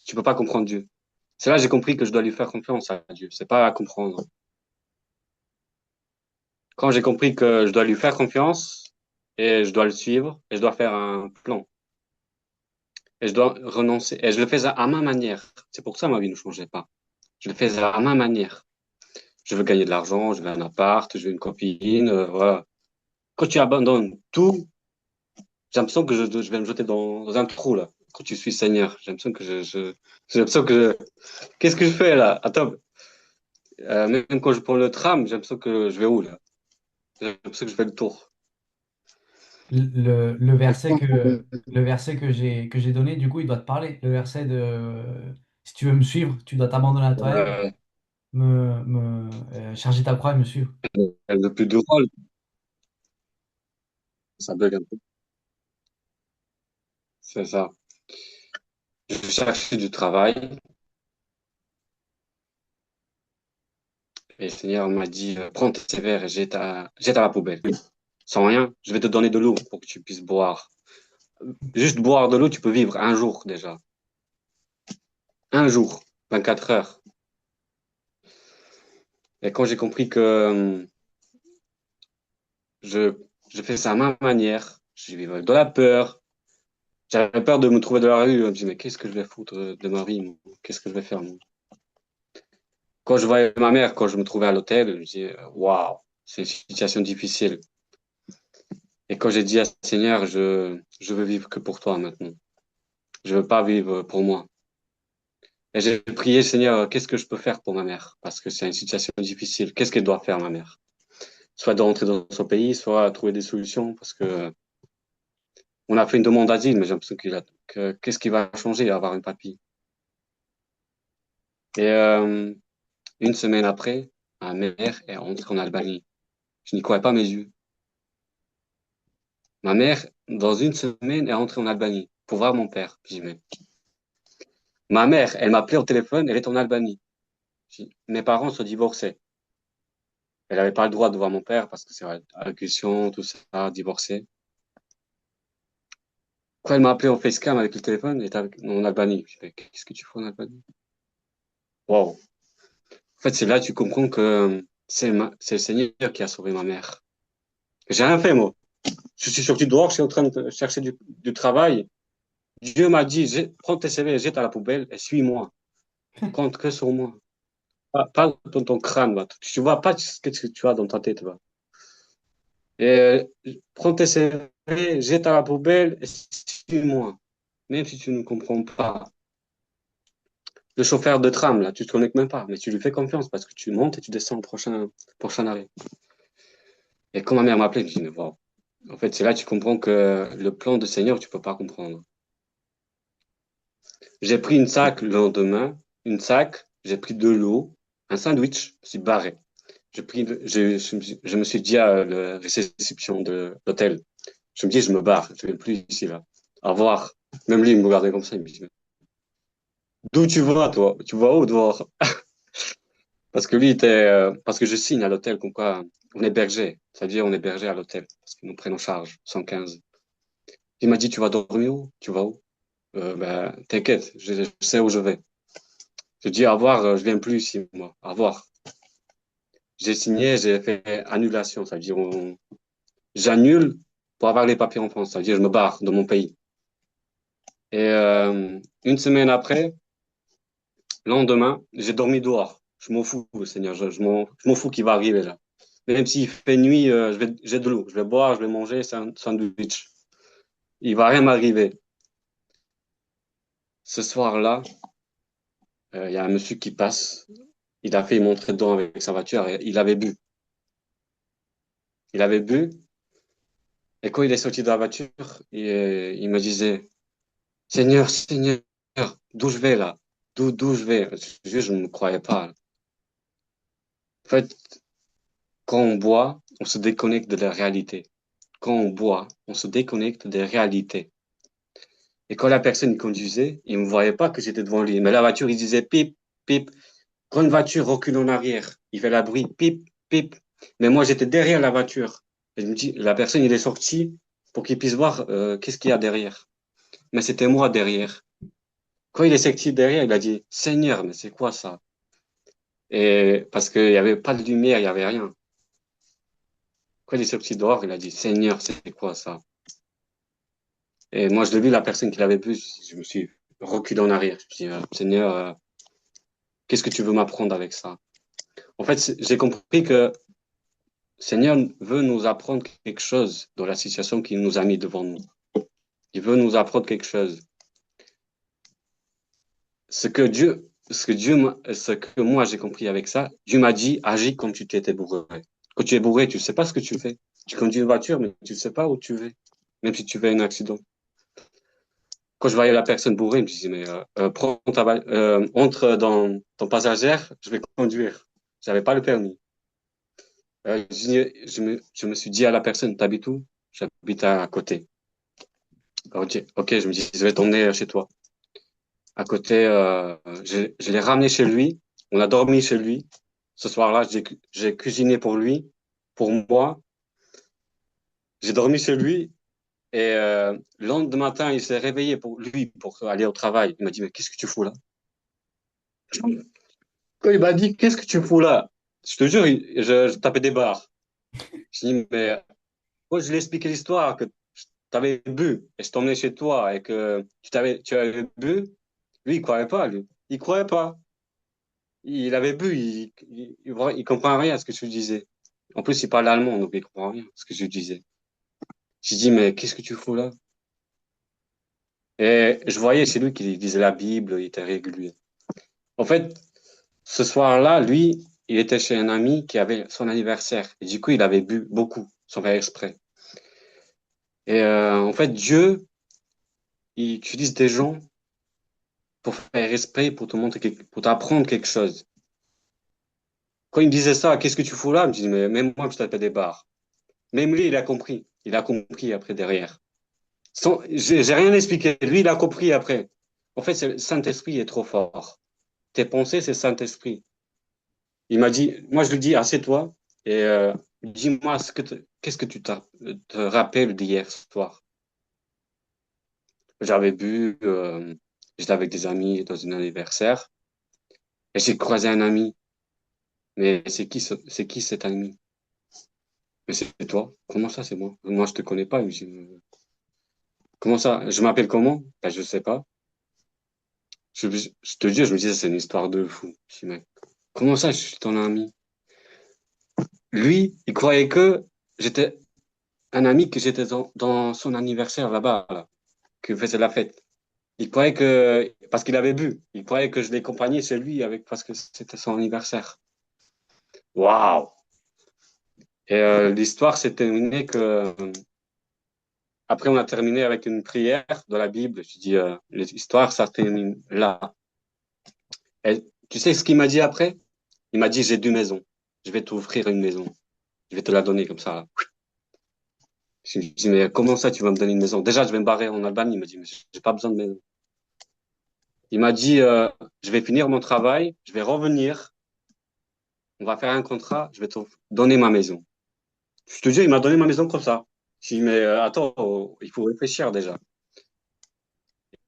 tu peux pas comprendre Dieu. C'est là que j'ai compris que je dois lui faire confiance à Dieu. C'est pas à comprendre. Quand j'ai compris que je dois lui faire confiance et je dois le suivre et je dois faire un plan et je dois renoncer et je le fais à ma manière. C'est pour ça que ma vie ne changeait pas. Je le fais à ma manière. Je veux gagner de l'argent, je veux un appart, je veux une copine, voilà. Quand tu abandonnes tout, j'ai l'impression que je vais me jeter dans un trou là. Quand tu suis Seigneur, j'ai l'impression que j'ai l'impression que qu'est-ce que je fais là? Attends, même quand je prends le tram, j'ai l'impression que je vais où là? J'ai l'impression que je fais le tour. Le verset que j'ai donné, du coup, il doit te parler. Le verset de si tu veux me suivre, tu dois t'abandonner à toi-même, Euh, charger ta croix et me suivre. le plus drôle, ça bug un peu. C'est ça. Je cherchais du travail et le Seigneur m'a dit prends tes verres et jette à la poubelle. Sans rien, je vais te donner de l'eau pour que tu puisses boire. Juste boire de l'eau, tu peux vivre un jour déjà. Un jour, 24 heures. Et quand j'ai compris que je, je fais ça à ma manière, je vivais de la peur. J'avais peur de me trouver dans la rue. Je me dis, mais qu'est-ce que je vais foutre de ma vie, moi? Qu'est-ce que je vais faire, moi? Quand je voyais ma mère, quand je me trouvais à l'hôtel, je me disais, waouh, c'est une situation difficile. Et quand j'ai dit à Seigneur, je veux vivre que pour toi maintenant. Je veux pas vivre pour moi. Et j'ai prié, Seigneur, qu'est-ce que je peux faire pour ma mère? Parce que c'est une situation difficile. Qu'est-ce qu'elle doit faire, ma mère? Soit de rentrer dans son pays, soit trouver des solutions, parce que on a fait une demande d'asile, mais j'ai l'impression qu'est-ce qui va changer à avoir un papier? Et une semaine après, ma mère est rentrée en Albanie. Je n'y croyais pas mes yeux. Ma mère, dans une semaine, est rentrée en Albanie pour voir mon père. J'ai dit, mais ma mère, elle m'a appelé au téléphone, elle est en Albanie. J'ai dit, mes parents sont divorcés. Elle n'avait pas le droit de voir mon père parce que c'est allocution, tout ça, divorcé. Quand elle m'a appelé en facecam avec le téléphone, elle était en Albanie. Je fais, qu'est-ce que tu fais en Albanie? Wow. En fait, c'est là que tu comprends que c'est le Seigneur qui a sauvé ma mère. J'ai rien fait, moi. Je suis sorti dehors, je suis en train de chercher du travail. Dieu m'a dit, prends tes CV, jette à la poubelle et suis-moi. Compte que sur moi. Pas dans ton crâne, va. Tu vois pas ce que tu as dans ta tête, va. Et prends tes CV, jette à la poubelle et suis-moi. Même si tu ne comprends pas. Le chauffeur de tram, là, tu te connectes même pas, mais tu lui fais confiance parce que tu montes et tu descends au prochain arrêt. Et quand ma mère m'appelait, je me dis, mais wow. En fait, c'est là que tu comprends que le plan du Seigneur, tu peux pas comprendre. J'ai pris une sac le lendemain, une sac, j'ai pris de l'eau, un sandwich, je suis barré. Je me suis dit à la réception de l'hôtel, je me dis, je me barre, je vais plus ici, là. Au revoir. Même lui, il me regardait comme ça, il me dit, d'où tu vas, toi? Tu vas où dehors? Parce que lui était, parce que je signe à l'hôtel comme quoi on est berger. Ça veut dire on est berger à l'hôtel parce qu'ils nous prennent en charge, 115. Il m'a dit, tu vas dormir où? Tu vas où? Ben, t'inquiète, je sais où je vais. Je dis, au revoir, je viens plus ici, moi. Au revoir. J'ai signé, j'ai fait annulation. Ça veut dire, j'annule pour avoir les papiers en France. Ça veut dire, je me barre de mon pays. Et une semaine après, lendemain, j'ai dormi dehors. Je m'en fous, Seigneur. Je m'en fous qu'il va arriver là. Même s'il fait nuit, j'ai de l'eau. Je vais boire, je vais manger, c'est un sandwich. Il va rien m'arriver. Ce soir-là, il y a un monsieur qui passe. Il a fait montrer dedans avec sa voiture. Et il avait bu. Il avait bu. Et quand il est sorti de la voiture, il me disait, Seigneur, Seigneur, d'où je vais là? D'où je vais? Je ne me croyais pas. En fait, quand on boit, on se déconnecte de la réalité. Quand on boit, on se déconnecte des réalités. Et quand la personne conduisait, il ne me voyait pas que j'étais devant lui. Mais la voiture, il disait pip, pip. Quand une voiture recule en arrière, il fait la bruit pip, pip. Mais moi, j'étais derrière la voiture. Et je me dis, la personne, il est sorti pour qu'il puisse voir qu'est-ce qu'il y a derrière. Mais c'était moi derrière. Quand il est sorti derrière, il a dit, Seigneur, mais c'est quoi ça? Et parce qu'il n'y avait pas de lumière, il n'y avait rien. Quand il est sorti dehors, il a dit, Seigneur, c'est quoi ça? Et moi, je l'ai vu, la personne qui l'avait vu, je me suis reculé en arrière. Je me suis dit, Seigneur, qu'est-ce que tu veux m'apprendre avec ça? En fait, j'ai compris que Seigneur veut nous apprendre quelque chose dans la situation qu'il nous a mis devant nous. Il veut nous apprendre quelque chose. Ce que moi j'ai compris avec ça, Dieu m'a dit, agis comme tu t'étais bourré. Quand tu es bourré, tu ne sais pas ce que tu fais. Tu conduis une voiture, mais tu ne sais pas où tu vas, même si tu fais un accident. Quand je voyais la personne bourrée, je me disais, mais entre dans ton passagère, je vais conduire. J'avais pas le permis. Je me suis dit à la personne, t'habites où? J'habite à côté. Ok, je me dis, je vais t'emmener chez toi. À côté, je l'ai ramené chez lui. On a dormi chez lui. Ce soir-là, j'ai cuisiné pour lui, pour moi. J'ai dormi chez lui. Et le lendemain matin, il s'est réveillé pour lui, pour aller au travail. Il m'a dit, mais qu'est-ce que tu fous là? Quand il m'a dit, qu'est-ce que tu fous là? Je te jure, je tapais des barres. Je dis, mais quand je lui ai expliqué l'histoire, que tu avais bu et je t'emmenais chez toi et que tu avais bu, lui, il croyait pas, lui. Il croyait pas. Il avait bu, il comprend rien à ce que je lui disais. En plus, il parle allemand, donc il comprend rien à ce que je lui disais. J'ai dit, mais qu'est-ce que tu fous là? Et je voyais, c'est lui qui lisait la Bible, il était régulier. En fait, ce soir-là, lui, il était chez un ami qui avait son anniversaire. Et du coup, il avait bu beaucoup, sans faire exprès. Et en fait, Dieu, il utilise des gens pour faire exprès, pour te montrer, pour t'apprendre quelque chose. Quand il me disait ça, qu'est-ce que tu fous là? Je me dis, mais même moi, je tapais des barres. Même lui, il a compris. Il a compris après derrière. J'ai rien expliqué. Lui, il a compris après. En fait, le Saint-Esprit est trop fort. Tes pensées, c'est le Saint-Esprit. Il m'a dit, moi, je lui dis, assieds-toi et dis-moi qu'est-ce que tu te rappelles d'hier soir. J'avais bu, j'étais avec des amis dans un anniversaire et j'ai croisé un ami. Mais c'est qui cet ami? Mais c'est toi. Comment ça, c'est moi? Moi, je te connais pas. Il me dit, comment ça? Je m'appelle comment? Ben, je sais pas. Je te dis, je me disais, c'est une histoire de fou. Je dis, mec, comment ça, je suis ton ami? Lui, il croyait que j'étais un ami, que j'étais dans son anniversaire là-bas, là, que faisait la fête. Il croyait parce qu'il avait bu, il croyait que je l'ai accompagné chez lui parce que c'était son anniversaire. Waouh! Et l'histoire s'est terminée après on a terminé avec une prière de la Bible. Je dis, l'histoire, ça termine là. Et tu sais ce qu'il m'a dit après? Il m'a dit, j'ai 2 maisons. Je vais t'offrir une maison. Je vais te la donner comme ça. Je me dis, mais comment ça, tu vas me donner une maison? Déjà, je vais me barrer en Albanie. Il m'a dit, mais j'ai pas besoin de maison. Il m'a dit, je vais finir mon travail, je vais revenir, on va faire un contrat, je vais te donner ma maison. Je te dis, il m'a donné ma maison comme ça. Je dis, mais attends, il faut réfléchir déjà.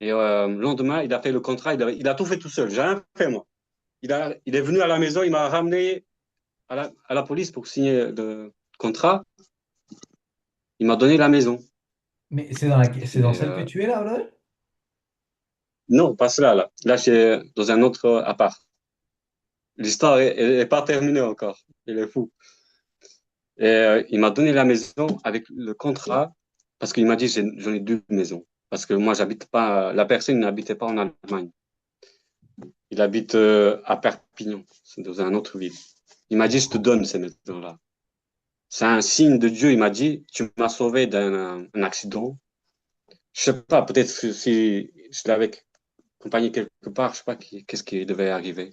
Et le lendemain, il a fait le contrat, il a tout fait tout seul. J'ai rien fait, moi. Il est venu à la maison, il m'a ramené à la police pour signer le contrat. Il m'a donné la maison. Mais Je dis, c'est dans mais celle que tu es là, là? non, pas cela, là. Là, c'est dans un autre appart. L'histoire est pas terminée encore. Il est fou. Et il m'a donné la maison avec le contrat parce qu'il m'a dit j'en ai 2 maisons. Parce que moi, j'habite pas, la personne n'habitait pas en Allemagne. Il habite à Perpignan, c'est dans un autre ville. Il m'a dit je te donne ces maisons-là. C'est un signe de Dieu. Il m'a dit tu m'as sauvé d'un un accident. Je sais pas, peut-être que si je l'avais accompagné quelque part, je sais pas qu'est-ce qui devait arriver.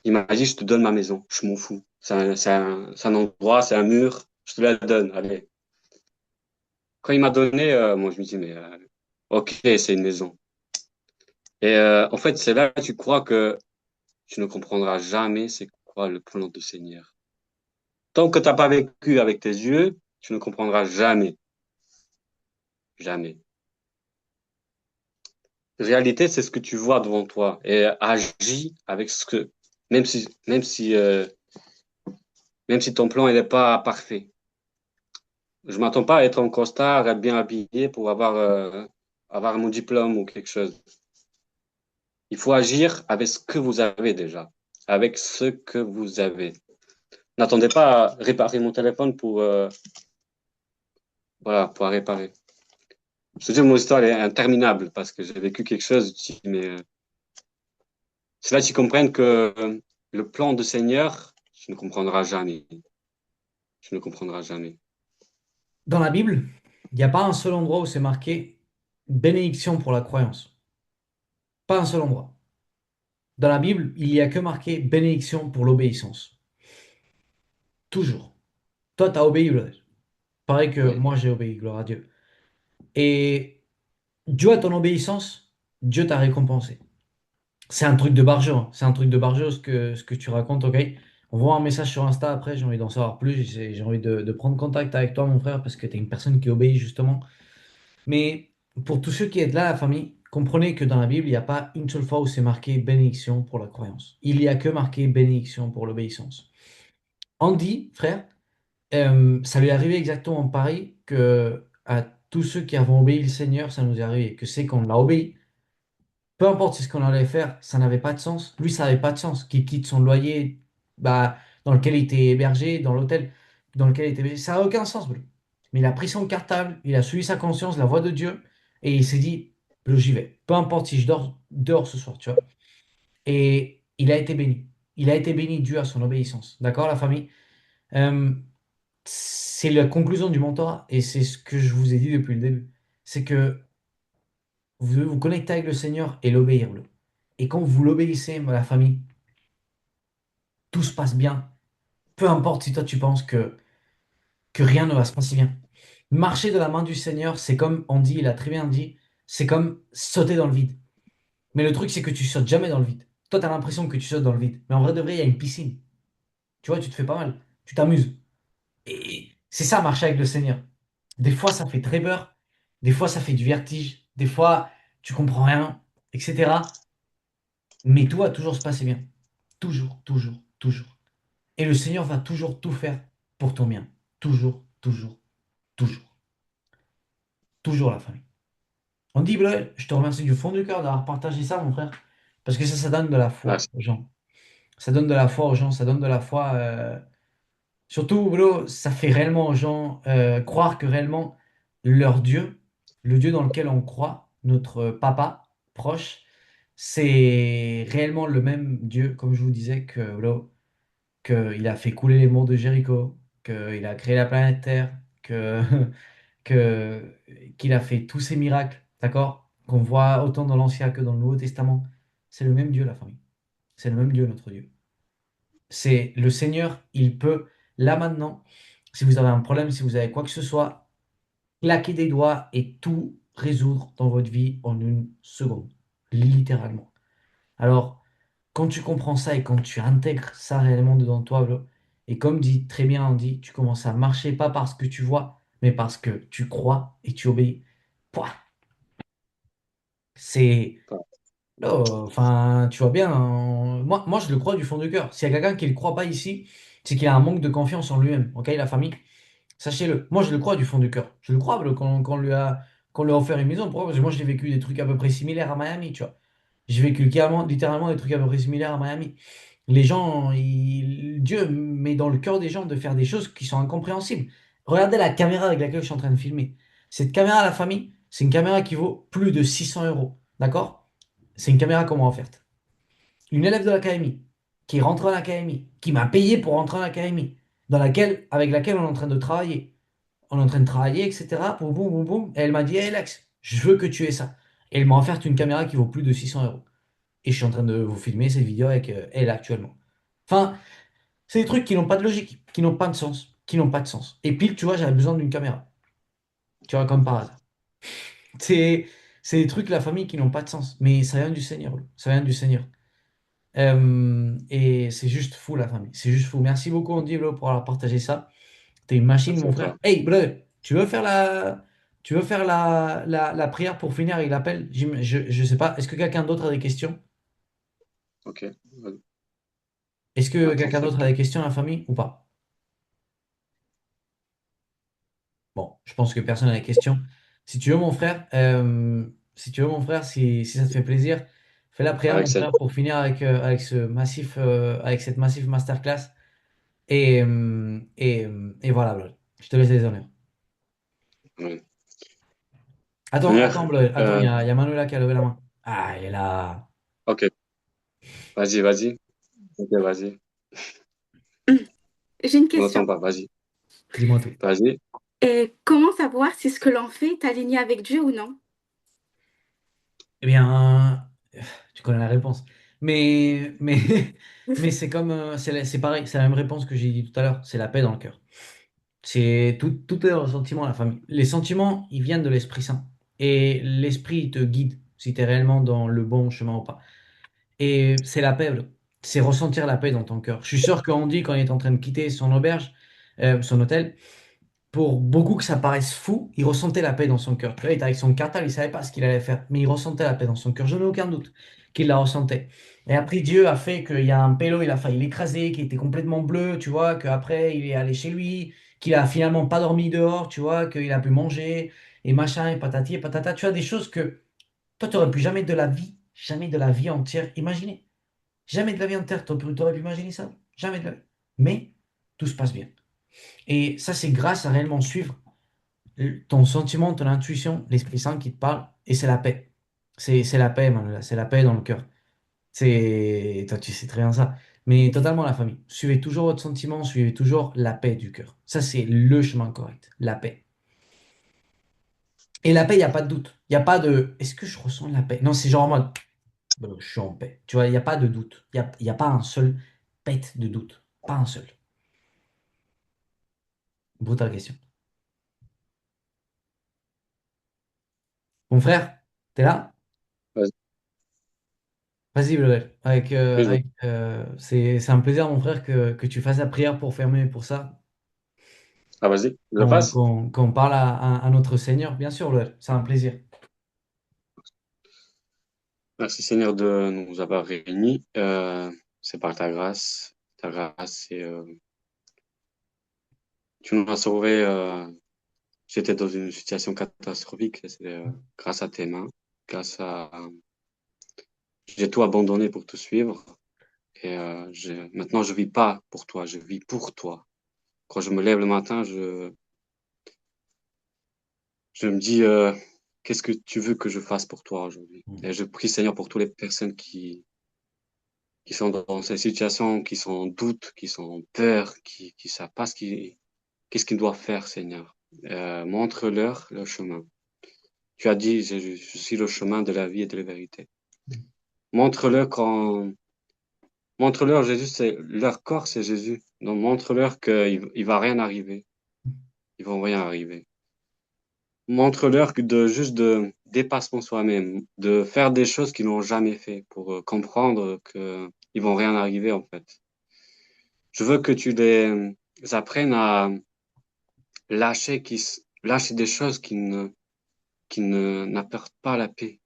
Il m'a dit je te donne ma maison, je m'en fous. C'est un endroit, c'est un mur, je te la donne, allez. Quand il m'a donné, moi je me dis, mais ok, c'est une maison. Et en fait, c'est là que tu crois que tu ne comprendras jamais c'est quoi le plan du Seigneur. Tant que tu n'as pas vécu avec tes yeux, tu ne comprendras jamais. Jamais. La réalité, c'est ce que tu vois devant toi et agis avec même si, même si, euh, même si ton plan il n'est pas parfait. Je m'attends pas à être en costard, être bien habillé pour avoir mon diplôme ou quelque chose. Il faut agir avec ce que vous avez déjà, avec ce que vous avez. N'attendez pas à réparer mon téléphone voilà, pour réparer. Je te dis, mon histoire est interminable parce que j'ai vécu quelque chose, mais c'est là que tu comprennes que le plan du Seigneur, tu ne comprendras jamais. Tu ne comprendras jamais. Dans la Bible, il n'y a pas un seul endroit où c'est marqué bénédiction pour la croyance. Pas un seul endroit. Dans la Bible, il n'y a que marqué bénédiction pour l'obéissance. Toujours. Toi, tu as obéi, Blaise. Pareil que Oui, moi, j'ai obéi, gloire à Dieu. Et Dieu, à ton obéissance, Dieu t'a récompensé. C'est un truc de barjot, hein. C'est un truc de barjot ce que tu racontes, ok? On voit un message sur Insta après, j'ai envie d'en savoir plus. J'ai envie de prendre contact avec toi, mon frère, parce que tu es une personne qui obéit, justement. Mais pour tous ceux qui êtes là, la famille, comprenez que dans la Bible, il n'y a pas une seule fois où c'est marqué bénédiction pour la croyance. Il n'y a que marqué bénédiction pour l'obéissance. Andy, frère, ça lui est arrivé exactement pareil que à tous ceux qui avons obéi le Seigneur, ça nous est arrivé. Que c'est qu'on l'a obéi, peu importe ce qu'on allait faire, ça n'avait pas de sens. Lui, ça n'avait pas de sens. Qu'il quitte son loyer bah, dans lequel il était hébergé, dans l'hôtel dans lequel il était hébergé, ça n'a aucun sens, bro. Mais il a pris son cartable, il a suivi sa conscience, la voix de Dieu, et il s'est dit, bro, j'y vais. Peu importe si je dors dehors ce soir, tu vois. Et il a été béni. Il a été béni dû à son obéissance. D'accord, la famille? Euh, c'est la conclusion du mentorat, et c'est ce que je vous ai dit depuis le début. C'est que vous devez vous connecter avec le Seigneur et l'obéir, lui. Et quand vous l'obéissez, la famille, tout se passe bien. Peu importe si toi tu penses que rien ne va se passer bien. Marcher de la main du Seigneur, c'est comme on dit, il a très bien dit, c'est comme sauter dans le vide. Mais le truc, c'est que tu sautes jamais dans le vide. Toi, tu as l'impression que tu sautes dans le vide. Mais en vrai de vrai, il y a une piscine. Tu vois, tu te fais pas mal. Tu t'amuses. Et c'est ça, marcher avec le Seigneur. Des fois, ça fait très peur. Des fois, ça fait du vertige. Des fois, tu comprends rien, etc. Mais tout va toujours se passer bien. Toujours, toujours, toujours. Et le Seigneur va toujours tout faire pour ton bien. Toujours, toujours, toujours. Toujours la famille. On dit, Blaise, je te remercie du fond du cœur d'avoir partagé ça, mon frère. Parce que ça donne de la foi merci. aux gens. Ça donne de la foi aux gens, ça donne de la foi. Surtout, bro, ça fait réellement aux gens croire que réellement leur Dieu, le Dieu dans lequel on croit, notre papa, proche, c'est réellement le même Dieu, comme je vous disais, qu'il a fait couler les murs de Jéricho, qu'il a créé la planète Terre, que, que, qu'il a fait tous ces miracles, d'accord? Qu'on voit autant dans l'Ancien que dans le Nouveau Testament. C'est le même Dieu, la famille. C'est le même Dieu, notre Dieu. C'est le Seigneur, il peut, là maintenant, si vous avez un problème, si vous avez quoi que ce soit, claquer des doigts et tout résoudre dans votre vie en une seconde, littéralement. Alors, quand tu comprends ça et quand tu intègres ça réellement dedans toi, bro, et comme dit très bien Andy, tu commences à marcher pas parce que tu vois, mais parce que tu crois et tu obéis. Pouah, c'est... non, enfin, tu vois bien, hein, moi, je le crois du fond du cœur. S'il y a quelqu'un qui ne le croit pas ici, c'est qu'il a un manque de confiance en lui-même, ok, la famille? Sachez-le. Moi, je le crois du fond du cœur. Je le crois qu'on lui a offert une maison. Pourquoi? Parce que moi, j'ai vécu des trucs à peu près similaires à Miami, tu vois. J'ai vécu littéralement des trucs à peu près similaires à Miami. Les gens, Dieu met dans le cœur des gens de faire des choses qui sont incompréhensibles. Regardez la caméra avec laquelle je suis en train de filmer. Cette caméra, la famille, c'est une caméra qui vaut plus de 600 euros. D'accord? C'est une caméra qu'on m'a offerte. Une élève de l'académie qui rentre en académie, qui m'a payé pour rentrer en académie, avec laquelle on est en train de travailler. On est en train de travailler, etc. Boum, boum, boum, boum. Et elle m'a dit, hey Lex, je veux que tu aies ça. Et elle m'a offert une caméra qui vaut plus de 600 euros. Et je suis en train de vous filmer cette vidéo avec elle actuellement. Enfin, c'est des trucs qui n'ont pas de logique, qui n'ont pas de sens, qui n'ont pas de sens. Et pile, tu vois, j'avais besoin d'une caméra. Tu vois, comme par hasard. C'est, c'est des trucs, la famille, qui n'ont pas de sens. Mais ça vient du Seigneur. Ça vient du Seigneur. Et c'est juste fou, la famille. C'est juste fou. Merci beaucoup, Andy, bro, pour avoir partagé ça. T'es une machine, Merci mon à frère. toi. Hey, brother, tu veux faire la prière pour finir avec l'appel? Je sais pas. Est-ce que quelqu'un d'autre a des questions? Ok. Est-ce que Attends, quelqu'un c'est d'autre a des questions, la famille, ou pas? Bon, je pense que personne n'a des questions. Si tu veux, mon frère, si tu veux, mon frère, si ça te fait plaisir, fais la prière, avec mon celle. frère, pour finir avec cette massive masterclass. Et voilà, brother. Je te laisse les honneurs. Ouais. Attends, Seigneur, brother. Attends, il y a Manuela qui a levé la main. Ah, elle est là. ok, vas-y, vas-y. Ok, vas-y. J'ai une On question. n'entend pas, vas-y. Dis-moi tout. Vas-y. Et comment savoir si ce que l'on fait est aligné avec Dieu ou non? Eh bien, tu connais la réponse. Mais, mais c'est comme, c'est pareil, c'est la même réponse que j'ai dit tout à l'heure. C'est la paix dans le cœur. C'est tout est dans le sentiment, la famille. Les sentiments, ils viennent de l'Esprit Saint. Et l'Esprit il te guide si tu es réellement dans le bon chemin ou pas. Et c'est la paix, bro. C'est ressentir la paix dans ton cœur. Je suis sûr qu'on dit quand il est en train de quitter son auberge, son hôtel, pour beaucoup que ça paraisse fou, il ressentait la paix dans son cœur. Tu vois, il était avec son cartable, il savait pas ce qu'il allait faire, mais il ressentait la paix dans son cœur. Je n'ai aucun doute qu'il la ressentait. Et après, Dieu a fait qu'il y a un pélo, il a failli l'écraser, qui était complètement bleu, tu vois, qu'après, il est allé chez lui, qu'il a finalement pas dormi dehors, tu vois, qu'il a pu manger, et machin, et patati, et patata. Tu vois, des choses que toi, tu n'aurais pu jamais de la vie entière imaginer. Jamais de la vie entière, tu aurais pu imaginer ça. Jamais de la vie. Mais tout se passe bien. Et ça, c'est grâce à réellement suivre ton sentiment, ton intuition, l'Esprit Saint qui te parle, et c'est la paix. C'est la paix, Manuela, c'est la paix dans le cœur. Toi, tu sais très bien ça. Mais totalement la famille. Suivez toujours votre sentiment, suivez toujours la paix du cœur. Ça, c'est le chemin correct, la paix. Et la paix, il n'y a pas de doute. Il n'y a pas de est-ce que je ressens la paix? Non, c'est genre en mode je suis en paix. Tu vois, il n'y a pas de doute. Il y a pas un seul pet de doute. Pas un seul. Brutale question. Mon frère, t'es là? Vas-y. Vas-y, Bleuel. Oui, C'est un plaisir, mon frère, que tu fasses la prière pour fermer pour ça. Ah, vas-y, je le Qu'on passe. qu'on- qu'on parle à notre Seigneur, bien sûr, Bleuel. C'est un plaisir. Merci Seigneur de nous avoir réunis. C'est par ta grâce. Ta grâce, tu nous as sauvés. J'étais dans une situation catastrophique. C'est grâce à tes mains. Grâce à... J'ai tout abandonné pour te suivre. Et maintenant, je vis pas pour toi. Je vis pour toi. Quand je me lève le matin, je me dis, qu'est-ce que tu veux que je fasse pour toi aujourd'hui? Mm. Et je prie, Seigneur, pour toutes les personnes qui sont dans ces situations, qui sont en doute, qui sont en peur, qui savent pas qu'est-ce qu'ils doivent faire, Seigneur. Montre-leur le chemin. Tu as dit, je suis le chemin de la vie et de la vérité. Montre-leur montre-leur Jésus, c'est leur corps, c'est Jésus. Donc montre-leur il va rien arriver. Ils vont rien arriver. Montre-leur que juste de dépassement soi-même, de faire des choses qu'ils n'ont jamais fait pour comprendre que ils vont rien arriver en fait. Je veux que tu les apprennes à lâcher des choses qui ne n'apportent pas la paix.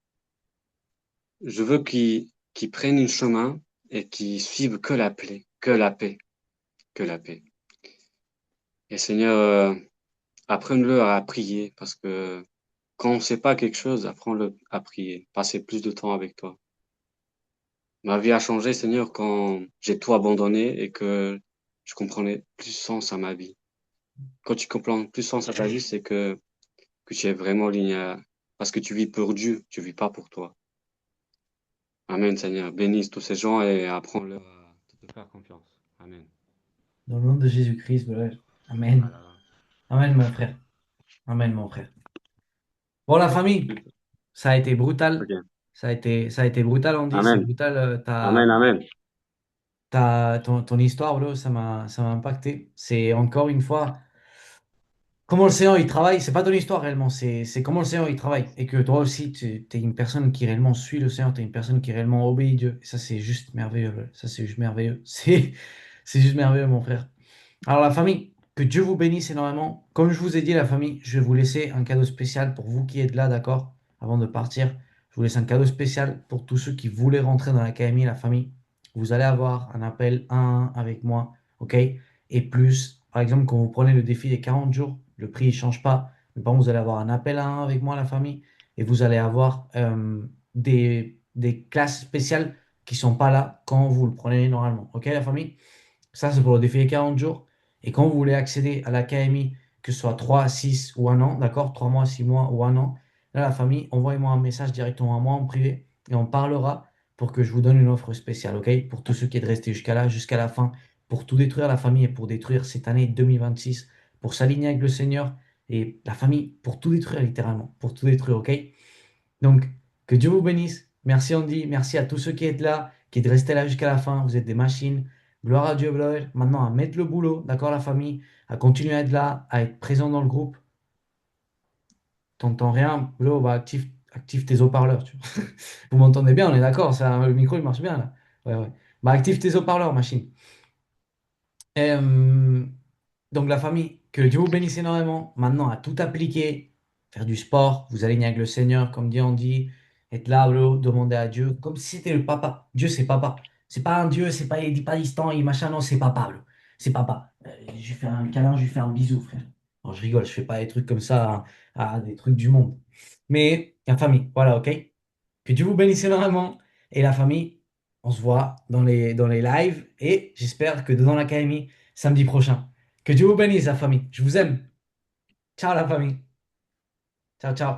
Je veux qu'ils prennent un chemin et qu'ils suivent que la paix, que la paix, que la paix. Et Seigneur, apprends-le à prier parce que quand on ne sait pas quelque chose, apprends-le à prier, passer plus de temps avec toi. Ma vie a changé, Seigneur, quand j'ai tout abandonné et que je comprenais plus sens à ma vie. Quand tu comprends plus sens à ta vie, c'est que tu es vraiment lié parce que tu vis pour Dieu, tu vis pas pour toi. Amen, Seigneur. Bénisse tous ces gens et apprends-leur à te faire confiance. Amen. Dans le nom de Jésus-Christ, brother. Amen. Voilà. Amen, mon frère. Amen, mon frère. Bon, la famille, ça a été brutal. Ok. Ça a été brutal, on dit. C'est Amen. brutal, Amen, amen. ton histoire, bro. Ça m'a impacté. C'est encore une fois. Comment le Seigneur il travaille, c'est pas ton histoire réellement, c'est comment le Seigneur il travaille. Et que toi aussi, tu es une personne qui réellement suit le Seigneur, tu es une personne qui réellement obéit Dieu. Et ça, c'est juste merveilleux. Ça, c'est juste merveilleux. C'est juste merveilleux, mon frère. Alors, la famille, que Dieu vous bénisse énormément. Comme je vous ai dit, la famille, je vais vous laisser un cadeau spécial pour vous qui êtes là, d'accord? Avant de partir, je vous laisse un cadeau spécial pour tous ceux qui voulaient rentrer dans l'académie, la famille. Vous allez avoir un appel 1 à 1 avec moi, ok? Et plus, par exemple, quand vous prenez le défi des 40 jours, le prix ne change pas. Mais par contre, vous allez avoir un appel à 1 avec moi, la famille. Et vous allez avoir des classes spéciales qui ne sont pas là quand vous le prenez normalement. Ok, la famille? Ça, c'est pour le défi des 40 jours. Et quand vous voulez accéder à l'académie, que ce soit 3, 6 ou un an, d'accord? 3 mois, 6 mois ou un an, là, la famille, envoyez-moi un message directement à moi en privé et on parlera pour que je vous donne une offre spéciale, ok? Pour tous ceux qui êtes restés jusqu'à là, jusqu'à la fin, pour tout détruire la famille et pour détruire cette année 2026, pour s'aligner avec le Seigneur et la famille, pour tout détruire littéralement, pour tout détruire, ok? Donc, que Dieu vous bénisse. Merci Andy, merci à tous ceux qui êtes là, qui êtes restés là jusqu'à la fin. Vous êtes des machines. Gloire à Dieu, gloire. Maintenant, à mettre le boulot, d'accord, la famille, à continuer à être là, à être présent dans le groupe. T'entends rien, Blo, bah, active tes haut-parleurs. Vous m'entendez bien, on est d'accord, le micro il marche bien là. Ouais, ouais. Bah, active tes haut-parleurs, machine. Euh, donc la famille, que Dieu vous bénisse énormément. Maintenant, à tout appliquer, faire du sport, vous aligner avec le Seigneur, comme dit Andy, être là, bro, demander à Dieu, comme si c'était le papa. Dieu, c'est papa. C'est pas un Dieu, c'est pas, il dit pas distant, il machin, non, c'est papa, bro. C'est papa. Je lui fais un câlin, je lui fais un bisou, frère. Non, je rigole, je fais pas des trucs comme ça des trucs du monde. Mais la famille, voilà, ok? Que Dieu vous bénisse énormément. Et la famille, on se voit dans les lives et j'espère que dans l'académie samedi prochain. Que Dieu vous bénisse, la famille. Je vous aime. Ciao, la famille. Ciao, ciao.